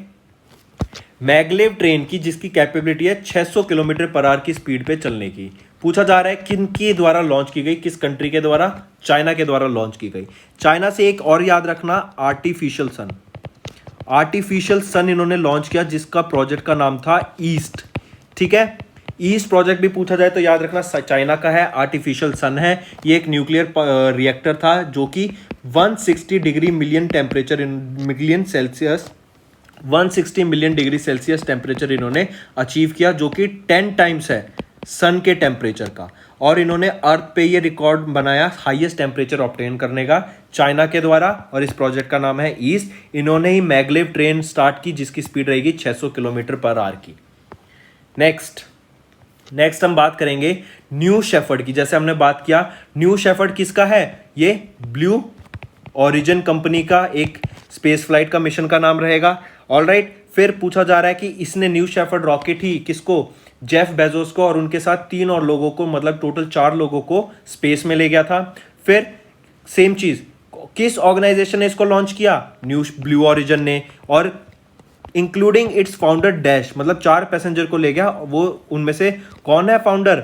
Speaker 1: मैगलेव ट्रेन की, जिसकी कैपेबिलिटी है 600 किलोमीटर पर आवर की स्पीड पे चलने की। पूछा जा रहा है किन के द्वारा लॉन्च की गई? किस कंट्री के द्वारा? चाइना के द्वारा लॉन्च की गई। चाइना से एक और याद रखना, आर्टिफिशियल सन इन्होंने लॉन्च किया, जिसका प्रोजेक्ट का नाम था ईस्ट। ठीक है, ईस्ट प्रोजेक्ट भी पूछा जाए तो याद रखना चाइना का है, आर्टिफिशियल सन है। ये एक न्यूक्लियर रिएक्टर था जो कि 160 degree million degree Celsius temperature इन्होंने अचीव किया, जो कि 10 टाइम्स है सन के टेम्परेचर का। और इन्होंने अर्थ पे ये रिकॉर्ड बनाया हाईएस्ट टेम्परेचर ऑब्टेन करने का चाइना के द्वारा, और इस प्रोजेक्ट का नाम है ईस्ट। इन्होंने ही मैगलेव ट्रेन स्टार्ट की, जिसकी स्पीड रहेगी 600 किलोमीटर पर आवर की। नेक्स्ट हम बात करेंगे न्यू शेफर्ड की। जैसे हमने बात किया, न्यू शेफर्ड किसका है? ये ब्लू ओरिजिन कंपनी का एक स्पेस फ्लाइट का मिशन का नाम रहेगा। ऑलराइट, फिर पूछा जा रहा है कि इसने न्यू शेफर्ड रॉकेट ही किसको? जेफ बेजोस को और उनके साथ 3 और लोगों को, मतलब टोटल 4 लोगों को स्पेस में ले गया था। फिर सेम चीज किस ऑर्गेनाइजेशन ने इसको लॉन्च किया? न्यू ब्लू ओरिजिन ने। और इंक्लूडिंग इट्स फाउंडर डैश, मतलब 4 पैसेंजर को ले गया। वो उनमें से कौन है फाउंडर?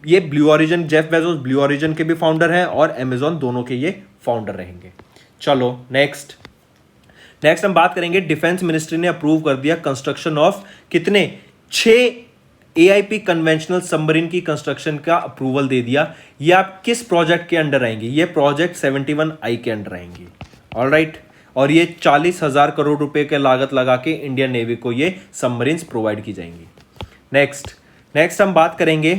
Speaker 1: ये blue origin, Jeff Bezos blue origin के भी फाउंडर हैं और अमेजॉन, दोनों के ये फाउंडर रहेंगे। चलो नेक्स्ट हम बात करेंगे, डिफेंस मिनिस्ट्री ने अप्रूव कर दिया कंस्ट्रक्शन ऑफ कितने? 6 AIP कन्वेंशनल सबमरीन की कंस्ट्रक्शन का अप्रूवल दे दिया। ये आप किस प्रोजेक्ट के अंडर आएंगे? ये प्रोजेक्ट 71I के अंडर आएंगी। ऑलराइट, और ये 40,000 करोड़ रुपए के लागत लगा के इंडियन नेवी को ये सबमरीन्स प्रोवाइड की जाएंगी। नेक्स्ट हम बात करेंगे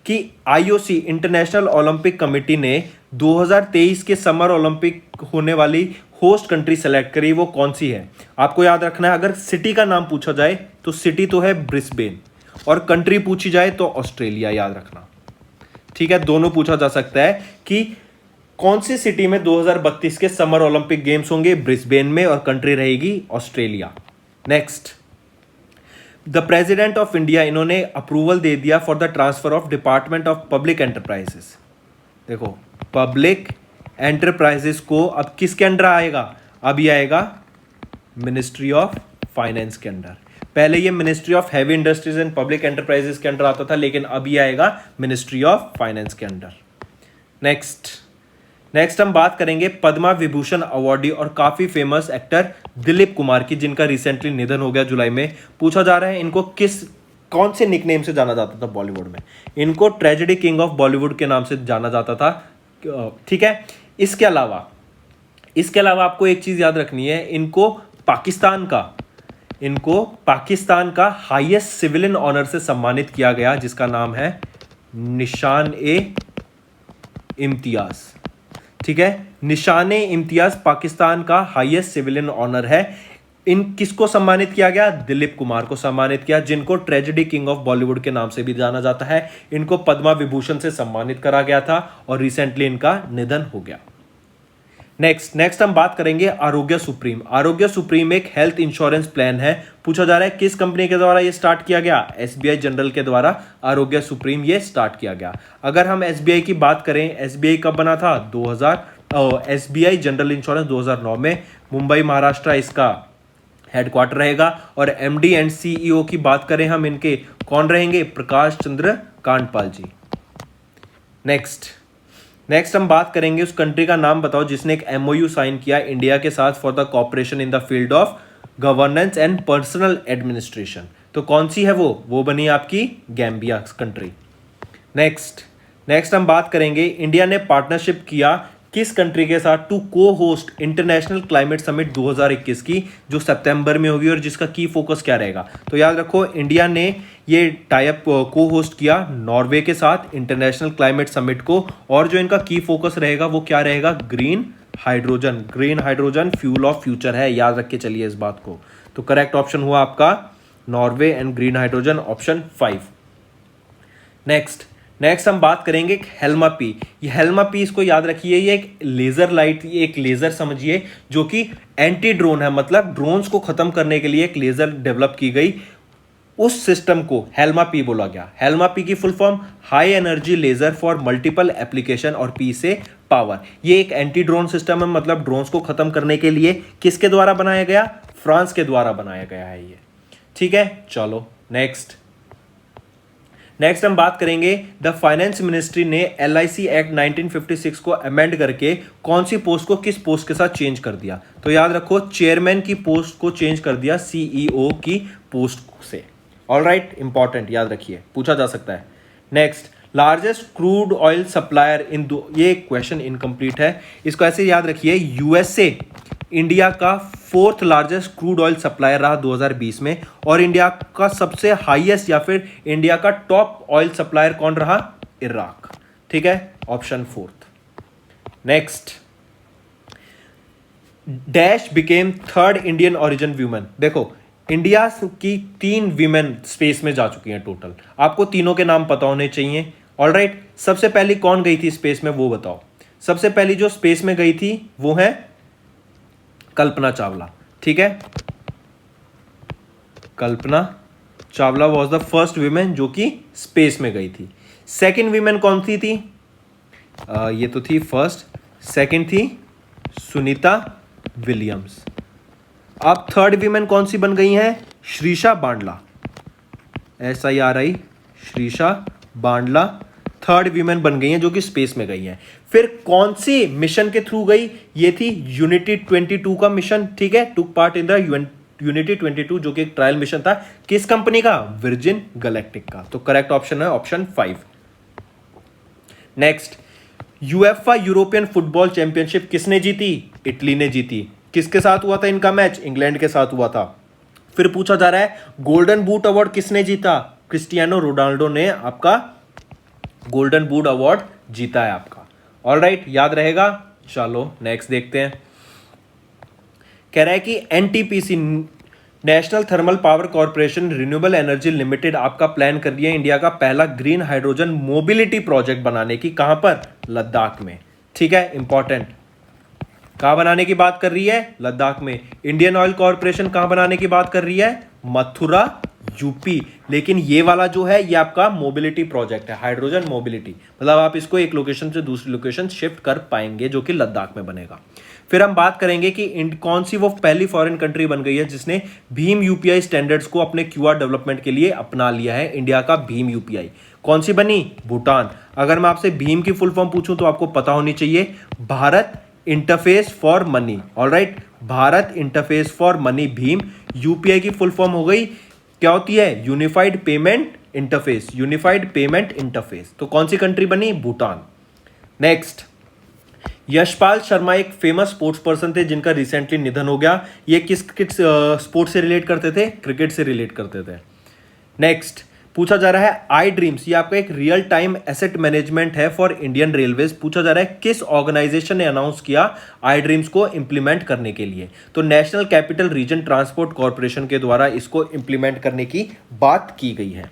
Speaker 1: कि IOC इंटरनेशनल ओलंपिक कमेटी ने 2023 के समर ओलंपिक होने वाली होस्ट कंट्री सेलेक्ट करी। वो कौन सी है? आपको याद रखना है, अगर सिटी का नाम पूछा जाए तो सिटी तो है ब्रिस्बेन, और कंट्री पूछी जाए तो ऑस्ट्रेलिया, याद रखना। ठीक है, दोनों पूछा जा सकता है कि कौन सी सिटी में 2032 के समर ओलंपिक गेम्स होंगे? ब्रिस्बेन में, और कंट्री रहेगी Australia. Next, the president of India, इन्होंने अप्रूवल दे दिया for the transfer of department of public enterprises. देखो, पब्लिक एंटरप्राइजेस को अब किसके अंडर आएगा? अब ये आएगा मिनिस्ट्री ऑफ फाइनेंस के अंडर। पहले ये ministry of heavy industries and public enterprises के अंडर आता था, लेकिन अब ये आएगा मिनिस्ट्री ऑफ फाइनेंस के अंडर। नेक्स्ट हम बात करेंगे पद्मा विभूषण अवार्डी और काफी फेमस एक्टर दिलीप कुमार की, जिनका रिसेंटली निधन हो गया जुलाई में। पूछा जा रहा है इनको कौन से निकनेम से जाना जाता था बॉलीवुड में? इनको ट्रेजेडी किंग ऑफ बॉलीवुड के नाम से जाना जाता था। ठीक है, इसके अलावा आपको एक चीज याद रखनी है, इनको पाकिस्तान का हाईएस्ट सिविलियन ऑनर से सम्मानित किया गया, जिसका नाम है निशान-ए-इम्तियाज। ठीक है, निशान-ए-इम्तियाज पाकिस्तान का हाईएस्ट सिविलियन ऑनर है। इन किसको सम्मानित किया गया? दिलीप कुमार को सम्मानित किया, जिनको ट्रेजेडी किंग ऑफ बॉलीवुड के नाम से भी जाना जाता है। इनको पद्मा विभूषण से सम्मानित करा गया था और रिसेंटली इनका निधन हो गया। नेक्स्ट हम बात करेंगे आरोग्य सुप्रीम एक हेल्थ इंश्योरेंस प्लान है। पूछा जा रहा है किस कंपनी के द्वारा ये स्टार्ट किया गया? SBI जनरल के द्वारा आरोग्य सुप्रीम ये स्टार्ट किया गया। अगर हम SBI की बात करें, SBI कब बना था? SBI जनरल इंश्योरेंस 2009 में, मुंबई महाराष्ट्र इसका हेडक्वार्टर रहेगा। और MD एंड CEO की बात करें हम, इनके कौन रहेंगे? प्रकाश चंद्र कांडपाल जी। नेक्स्ट हम बात करेंगे, उस कंट्री का नाम बताओ जिसने एक MOU साइन किया इंडिया के साथ for the cooperation in the field of governance and personal administration. तो कौन सी है वो बनी आपकी गैम्बिया कंट्री। नेक्स्ट हम बात करेंगे, इंडिया ने पार्टनरशिप किया किस कंट्री के साथ टू को होस्ट इंटरनेशनल क्लाइमेट समिट 2021 की, जो सितंबर में होगी, और जिसका की फोकस क्या रहेगा? तो याद रखो, इंडिया ने ये टाइप को होस्ट किया नॉर्वे के साथ इंटरनेशनल क्लाइमेट समिट को, और जो इनका की फोकस रहेगा वो क्या रहेगा? Green hydrogen fuel of future है, याद रख के चलिए इस बात को। तो करेक्ट ऑप्शन हुआ आपका Norway and green hydrogen, option 5। Next हम बात करेंगे हेल्मा पी। ये हेल्मा पी, इसको याद रखिए, ये एक लेजर लाइट, एक लेजर समझिए, जो कि एंटी ड्रोन है, मतलब ड्रोन्स को खत्म करने के लिए एक लेजर डेवलप की गई। उस सिस्टम को हेल्मा पी बोला गया। हेल्मा पी की full form high energy laser for multiple application, और पी से पावर। ये एक एंटी ड्रोन सिस्टम है, मतलब ड्रोन्स को खत्म करने के लिए किसके द्वारा बनाया गया? फ्रांस के द्वारा बनाया गया है ये। ठीक है, चलो नेक्स्ट हम बात करेंगे, द फाइनेंस मिनिस्ट्री ने LIC एक्ट 1956 को अमेंड करके कौन सी पोस्ट को किस पोस्ट के साथ चेंज कर दिया? तो याद रखो, चेयरमैन की पोस्ट को चेंज कर दिया CEO की पोस्ट से। ऑलराइट, इंपॉर्टेंट, याद रखिए, पूछा जा सकता है। Next, largest crude oil supplier ये क्वेश्चन इनकम्प्लीट है, इसको ऐसे याद रखिए। USA इंडिया का 4th largest crude oil supplier रहा 2020 में, और इंडिया का सबसे हाईएस्ट या फिर इंडिया का टॉप ऑयल सप्लायर कौन रहा? इराक। ठीक है, option 4th। Next, dash became 3rd Indian origin women. देखो, इंडिया की 3 वीमेन स्पेस में जा चुकी हैं टोटल, आपको तीनों के नाम पता होने चाहिए। ऑलराइट, सबसे पहली कौन गई थी स्पेस में वो बताओ। सबसे पहली जो स्पेस में गई थी वो है कल्पना चावला। ठीक है, Kalpana Chawla was the first women जो कि स्पेस में गई थी। सेकंड वीमेन कौन सी थी? ये तो थी फर्स्ट। सेकंड थी सुनीता विलियम्स। अब थर्ड वीमेन कौन सी बन गई हैं? Sirisha Bandla, SIRI, Sirisha Bandla third women बन गई हैं जो कि स्पेस में गई हैं। फिर कौन सी मिशन के थ्रू गई? ये थी यूनिटी 22 का मिशन, ठीक है, took part in the unity 22 जो कि एक ट्रायल मिशन था। किस कंपनी का? वर्जिन गैलेक्टिक का। तो करेक्ट ऑप्शन है option 5। Next, UEFA European football championship किसने जीती? इटली ने जीती। किसके साथ हुआ था इनका मैच? इंग्लैंड के साथ हुआ था। फिर पूछा जा रहा है गोल्डन बूट अवार्ड किसने जीता? क्रिस्टियानो रोनाल्डो ने आपका गोल्डन बूट अवार्ड जीता है आपका। ऑलराइट, याद रहेगा। चलो नेक्स्ट देखते हैं। कह रहा है कि NTPC national thermal power corporation renewable energy limited आपका प्लान कर रही है इंडिया का पहला ग्रीन हाइड्रोजन मोबिलिटी प्रोजेक्ट बनाने की। कहां पर? लद्दाख में। ठीक है, इंपॉर्टेंट। कहां बनाने की बात कर रही है? लद्दाख में। इंडियन ऑयल कॉर्पोरेशन कहां बनाने की बात कर रही है? मथुरा, यूपी। लेकिन ये वाला जो है ये आपका मोबिलिटी प्रोजेक्ट है, हाइड्रोजन मोबिलिटी, मतलब आप इसको एक लोकेशन से दूसरी लोकेशन शिफ्ट कर पाएंगे जो कि लद्दाख में बनेगा। फिर हम बात करेंगे कि कौन सी वो पहली फॉरेन कंट्री बन गई है जिसने भीम यूपीआई स्टैंडर्ड्स को अपने क्यूआर डेवलपमेंट के लिए अपना लिया है। इंडिया का भीम यूपीआई कौन सी बनी? भूटान। अगर मैं आपसे भीम की फुल फॉर्म पूछूं तो आपको पता होनी चाहिए, Bharat interface for money. Alright, Bharat interface for money Bhim. UPI की फुल फॉर्म हो गई, क्या होती है? Unified payment interface, unified payment interface. तो कौन सी कंट्री बनी? भूटान। नेक्स्ट, यशपाल शर्मा एक फेमस स्पोर्ट्स पर्सन थे जिनका रिसेंटली निधन हो गया। ये किस स्पोर्ट से रिलेट करते थे? क्रिकेट से रिलेट करते थे। नेक्स्ट, पूछा जा रहा है आई ड्रीम्स, ये आपका एक रियल टाइम एसेट मैनेजमेंट है फॉर इंडियन रेलवेज। पूछा जा रहा है किस ऑर्गेनाइजेशन ने अनाउंस किया आई ड्रीम्स को इंप्लीमेंट करने के लिए? तो national capital region transport corporation के द्वारा इसको इंप्लीमेंट करने की बात की गई है।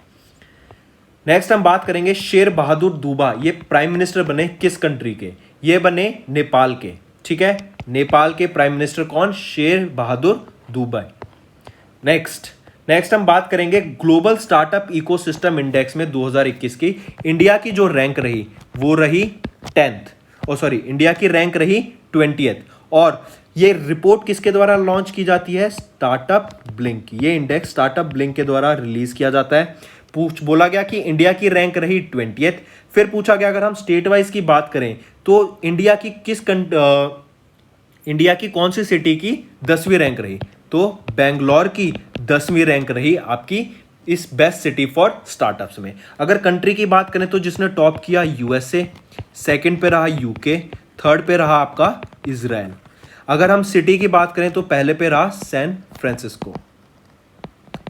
Speaker 1: नेक्स्ट हम बात करेंगे शेर बहादुर दूबा, ये प्राइम मिनिस्टर बने किस कंट्री के? ये बने नेपाल के। ठीक है, नेपाल के प्राइम मिनिस्टर कौन? शेर बहादुर दूबा। नेक्स्ट हम बात करेंगे ग्लोबल स्टार्टअप इकोसिस्टम इंडेक्स में 2021 की इंडिया की जो रैंक रही वो रही 10th, इंडिया की रैंक रही 20th। और ये रिपोर्ट किसके द्वारा लॉन्च की जाती है? Startup blink. ये इंडेक्स स्टार्टअप ब्लिंक के द्वारा रिलीज किया जाता है। बोला गया कि इंडिया की रैंक रही 20th। फिर पूछा गया अगर हम स्टेट वाइज की बात करें तो इंडिया की कौन सी सिटी की 10वीं रैंक रही? तो बेंगलोर की 10वीं रैंक रही आपकी इस बेस्ट सिटी फॉर स्टार्टअप्स में। अगर कंट्री की बात करें तो जिसने टॉप किया USA, सेकंड पे रहा UK, थर्ड पे रहा आपका इजराइल। अगर हम सिटी की बात करें तो पहले पे रहा सैन फ्रांसिस्को।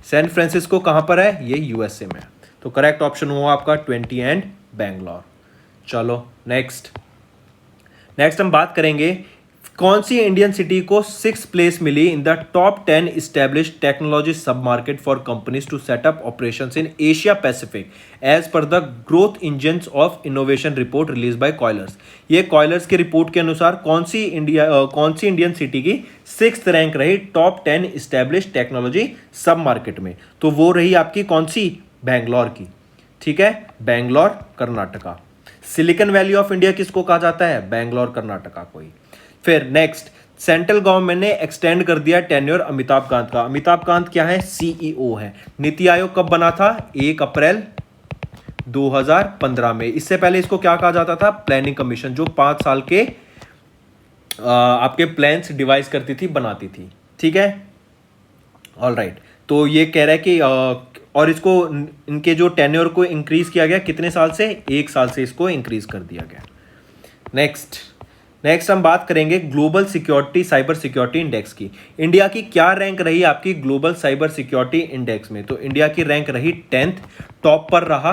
Speaker 1: सैन फ्रांसिस्को कहां पर है? ये USA में। तो करेक्ट ऑप्शन हुआ आपका 20 एंड बेंगलोर। चलो नेक्स्ट हम बात करेंगे कौन सी इंडियन सिटी को 6th प्लेस मिली in the top 10 established technology sub market for companies to setup operations in Asia Pacific as per the growth engines of innovation report release by Colliers. ये Colliers की report के अनुसार कौन सी Indian city की 6th rank रही top 10 established technology sub market में? तो वो रही आपकी कौन सी? बेंगलोर की। ठीक है, Bangalore Karnataka. Silicon valley of India किसको कहा जाता है? बेंगलोर कर्नाटका को ही। फिर नेक्स्ट, सेंट्रल गवर्नमेंट ने एक्सटेंड कर दिया टेन्योर अमिताभ कांत का। अमिताभ कांत क्या है? CEO है। नीति आयोग कब बना था? 1 अप्रैल 2015 में। इससे पहले इसको क्या कहा जाता था? प्लानिंग कमीशन, जो 5 साल के आपके प्लान्स डिवाइस करती थी, बनाती थी। ठीक है, ऑलराइट। तो ये कह रहा है कि और इसको इनके जो टेन्योर को इंक्रीज किया गया कितने साल से? 1 साल से इसको इंक्रीज कर दिया गया। नेक्स्ट हम बात करेंगे global security cyber security index की। इंडिया की क्या रैंक रही आपकी ग्लोबल साइबर सिक्योरिटी इंडेक्स में? तो इंडिया की रैंक रही 10th, टॉप पर रहा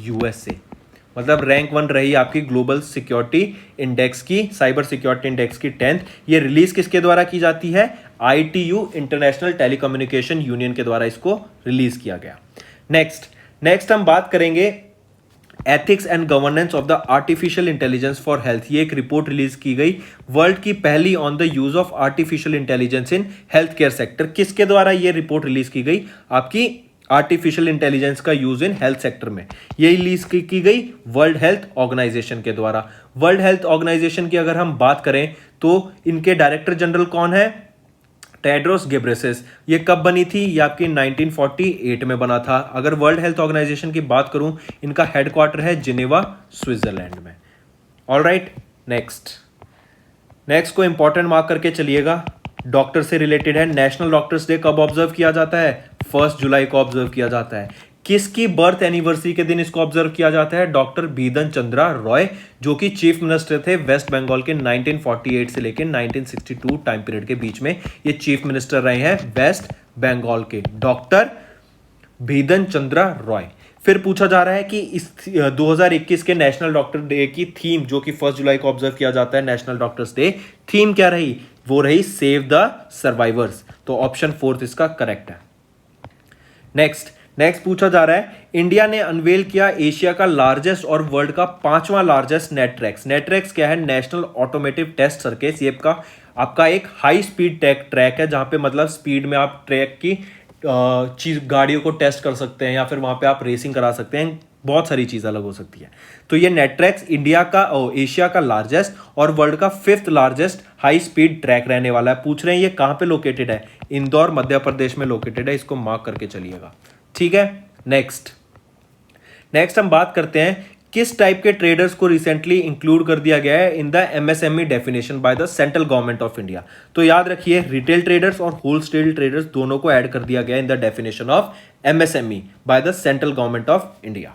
Speaker 1: USA, मतलब रैंक 1 रही आपकी ग्लोबल सिक्योरिटी इंडेक्स की, साइबर सिक्योरिटी इंडेक्स की 10th। ये रिलीज किसके द्वारा की जाती है? ITU इंटरनेशनल टेलीकम्युनिकेशन यूनियन के द्वारा इसको रिलीज किया गया। नेक्स्ट हम बात करेंगे ethics and governance of the artificial intelligence for health. ये एक रिपोर्ट रिलीज की गई, वर्ल्ड की पहली on the use of artificial intelligence in health care sector. किसके द्वारा ये रिपोर्ट रिलीज की गई? आपकी आर्टिफिशियल इंटेलिजेंस का यूज इन हेल्थ सेक्टर में ये रिलीज की गई वर्ल्ड हेल्थ ऑर्गेनाइजेशन के द्वारा। वर्ल्ड हेल्थ ऑर्गेनाइजेशन की अगर हम बात करें तो इनके डायरेक्टर जनरल कौन है? टेड्रोस गेब्रेसिस, ये कब बनी थी? ये आपकी 1948 में बना था। अगर वर्ल्ड हेल्थ ऑर्गेनाइजेशन की बात करूं, इनका हेडक्वार्टर है जिनेवा, स्विट्जरलैंड में। ऑल राइट, नेक्स्ट को इंपॉर्टेंट मार्क करके चलिएगा, डॉक्टर से रिलेटेड है। नेशनल डॉक्टर्स डे कब ऑब्जर्व किया जाता है? 1 जुलाई को ऑब्जर्व किया जाता है। किसकी बर्थ एनिवर्सरी के दिन इसको ऑब्जर्व किया जाता है? डॉक्टर बिधन चंद्रा रॉय, जो कि चीफ मिनिस्टर थे वेस्ट बंगाल के 1948 से लेकर 1962 टाइम पीरियड के बीच में। ये चीफ मिनिस्टर रहे हैं वेस्ट बंगाल के, डॉक्टर बिधन चंद्रा रॉय। फिर पूछा जा रहा है कि इस 2021 के नेशनल डॉक्टर डे की थीम, जो कि 1 जुलाई को ऑब्जर्व किया जाता है नेशनल डॉक्टर्स डे, थीम क्या रही? वो रही सेव द सर्वाइवर्स। तो ऑप्शन 4 इसका करेक्ट है। नेक्स्ट पूछा जा रहा है, इंडिया ने अनवेल किया एशिया का लार्जेस्ट और वर्ल्ड का 5वां लार्जेस्ट नेटट्रैक्स। नेटट्रैक्स क्या है? National Automotive Test Circuit. ये आपका एक हाई स्पीड ट्रैक है, जहां पे मतलब स्पीड में आप ट्रैक की गाड़ियों को टेस्ट कर सकते हैं, या फिर वहां पे आप रेसिंग करा सकते हैं। बहुत सारी चीज अलग हो सकती है। तो ये नेटट्रैक्स इंडिया का एशिया का लार्जेस्ट और वर्ल्ड का 5th largest high speed track रहने वाला है। पूछ रहे हैं ये कहां पे लोकेटेड है? इंदौर, मध्य प्रदेश में लोकेटेड है। इसको मार्क करके चलिएगा, ठीक है। नेक्स्ट हम बात करते हैं किस टाइप के ट्रेडर्स को रिसेंटली इंक्लूड कर दिया गया है in the MSME definition by the central government of India. तो याद रखिए, रिटेल ट्रेडर्स और होलसेल ट्रेडर्स दोनों को ऐड कर दिया गया in the definition of MSME by the central government of India.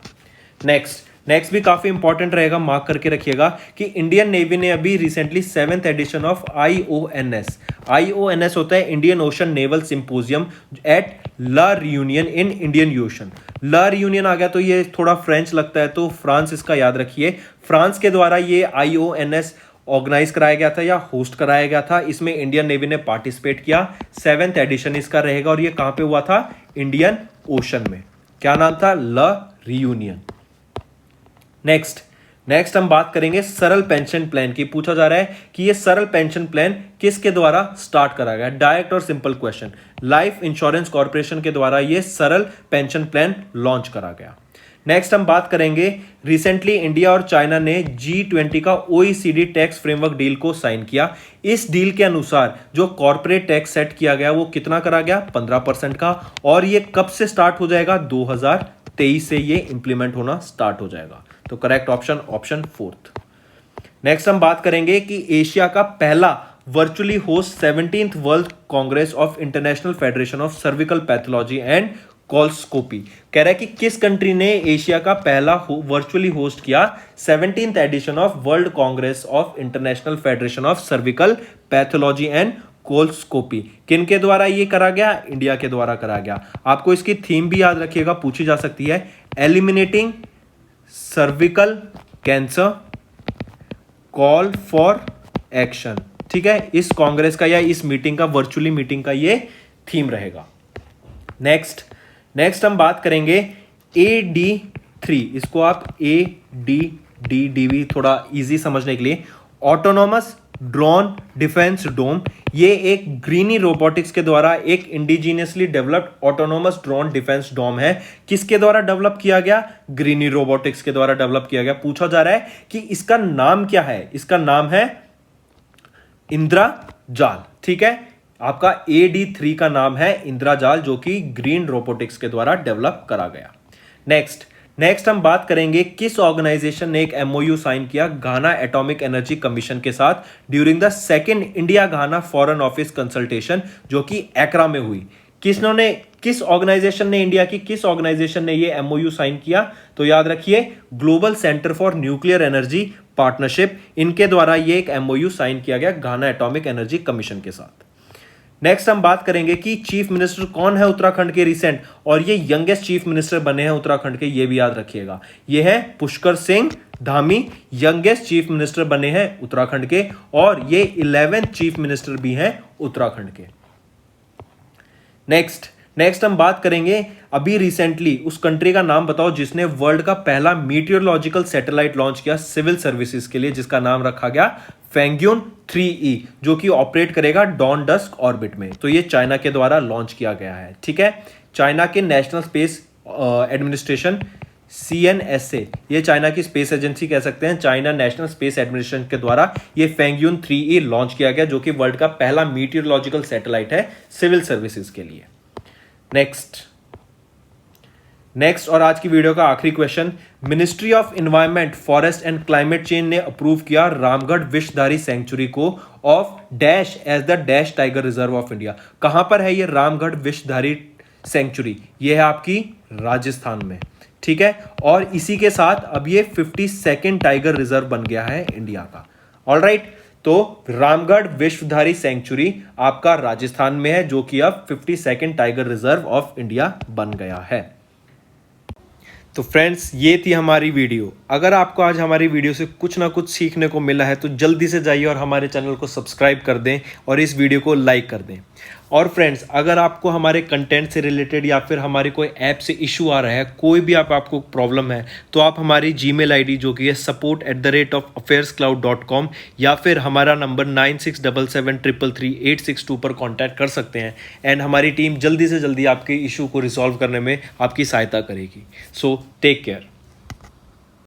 Speaker 1: Next भी काफी इंपॉर्टेंट रहेगा, मार्क करके रखिएगा कि इंडियन नेवी ने अभी recently 7th addition of IONS होता है Indian Ocean naval symposium at La Reunion in Indian Ocean. La Reunion आ गया तो ये थोड़ा फ्रेंच लगता है, तो फ्रांस इसका याद रखिए। फ्रांस के द्वारा ये आईओएनएस ऑर्गेनाइज कराया गया था या होस्ट कराया गया था। इसमें इंडियन नेवी ने पार्टिसिपेट किया। 7th एडिशन इसका रहेगा और ये कहां पे हुआ था? इंडियन ओशन में। क्या नाम था? ला रियूनियन। नेक्स्ट हम बात करेंगे सरल पेंशन प्लान की। पूछा जा रहा है कि ये सरल पेंशन प्लान किसके द्वारा स्टार्ट करा गया? डायरेक्ट और simple question. Life insurance corporation के द्वारा ये सरल पेंशन प्लान लॉन्च करा गया। नेक्स्ट हम बात करेंगे, रिसेंटली इंडिया और चाइना ने G20 का OECD टैक्स फ्रेमवर्क डील को साइन किया। इस डील के अनुसार जो कॉर्पोरेट टैक्स सेट किया गया वो कितना करा गया? 15% का। और ये कब से स्टार्ट हो जाएगा? 2023 से ये इंप्लीमेंट होना स्टार्ट हो जाएगा। तो करेक्ट ऑप्शन 4th। नेक्स्ट हम बात करेंगे कि एशिया का पहला virtually host 17th world congress of international federation of cervical pathology and colposcopy. कह रहा है कि किस कंट्री ने एशिया का पहला वर्चुअली होस्ट किया 17th edition of world congress of international federation of cervical pathology and colposcopy. किन के द्वारा ये करा गया? इंडिया के द्वारा करा गया। आपको इसकी थीम भी याद रखिएगा, पूछी जा सकती है, eliminating cervical cancer, call for action. ठीक है, इस कांग्रेस का या इस मीटिंग का, वर्चुअली मीटिंग का ये थीम रहेगा। नेक्स्ट हम बात करेंगे AD3। इसको आप ADDDV थोड़ा इजी समझने के लिए, ऑटोनॉमस ड्रोन डिफेंस डोम। ये एक ग्रीनी रोबोटिक्स के द्वारा एक indigenously developed autonomous drone defence dome है। किसके द्वारा डेवलप किया गया? ग्रीनी रोबोटिक्स के द्वारा डेवलप किया गया। पूछा जा रहा है कि इसका नाम क्या है? इसका नाम है इंद्रजाल। ठीक है, आपका AD3 का नाम है इंद्रजाल, जो कि ग्रीन रोबोटिक्स के द्वारा डेवलप करा गया। नेक्स्ट हम बात करेंगे किस ऑर्गेनाइजेशन ने एक MOU साइन किया घाना एटॉमिक एनर्जी कमीशन के साथ during the second India Ghana foreign office consultation, जो कि एक्रा में हुई। किस ऑर्गेनाइजेशन ने, इंडिया की किस ऑर्गेनाइजेशन ने ये MOU साइन किया? तो याद रखिए, global centre for nuclear energy partnership, इनके द्वारा ये एक MOU साइन किया गया घाना एटॉमिक एनर्जी कमीशन के साथ। नेक्स्ट हम बात करेंगे कि चीफ मिनिस्टर कौन है उत्तराखंड के रिसेंट, और ये यंगेस्ट चीफ मिनिस्टर बने हैं उत्तराखंड के, ये भी याद रखिएगा। ये है Pushkar Singh Dhami, youngest chief minister बने हैं उत्तराखंड के, और ये 11th चीफ मिनिस्टर भी हैं उत्तराखंड के। नेक्स्ट हम बात करेंगे, अभी रिसेंटली उस कंट्री का नाम बताओ जिसने वर्ल्ड का पहला मीटियोलॉजिकल सैटेलाइट लॉन्च किया सिविल सर्विसेज के लिए, जिसका नाम रखा गया फेंग्यून 3E, जो कि ऑपरेट करेगा डॉन डस्क ऑर्बिट में। तो ये चाइना के द्वारा लॉन्च किया गया है। ठीक है, चाइना के नेशनल स्पेस एडमिनिस्ट्रेशन CNSA, ये चाइना की स्पेस एजेंसी कह सकते हैं, चाइना नेशनल स्पेस एडमिनिस्ट्रेशन के द्वारा ये फेंगयून 3E लॉन्च किया गया, जो कि वर्ल्ड का पहला मीटियोलॉजिकल सैटेलाइट है सिविल सर्विसेज के लिए। नेक्स्ट और आज की वीडियो का आखिरी question, Ministry of Environment, Forest and Climate Change ने अप्रूव किया रामगढ़ विषधारी सेंचुरी को of dash as the dash tiger reserve of India. कहां पर है ये रामगढ़ विषधारी सेंचुरी? ये है आपकी राजस्थान में, ठीक है। और इसी के साथ अब ये 52nd टाइगर रिजर्व बन गया है इंडिया का। ऑलराइट, तो रामगढ़ विश्वधारी सेंचुरी आपका राजस्थान में है, जो कि अब 52nd tiger reserve of India बन गया है। तो फ्रेंड्स, ये थी हमारी वीडियो। अगर आपको आज हमारी वीडियो से कुछ ना कुछ सीखने को मिला है तो जल्दी से जाइए और हमारे चैनल को सब्सक्राइब कर दें और इस वीडियो को लाइक कर दें। और फ्रेंड्स, अगर आपको हमारे कंटेंट से रिलेटेड या फिर हमारे कोई ऐप से इशू आ रहा है, कोई भी आपको प्रॉब्लम है, तो आप हमारी जीमेल आईडी जो कि है support@affairscloud.com या फिर हमारा नंबर 9677333862 पर कॉन्टैक्ट कर सकते हैं एंड हमारी टीम जल्दी से जल्दी आपके इशू को रिजॉल्व करने में आपकी सहायता करेगी। So take care.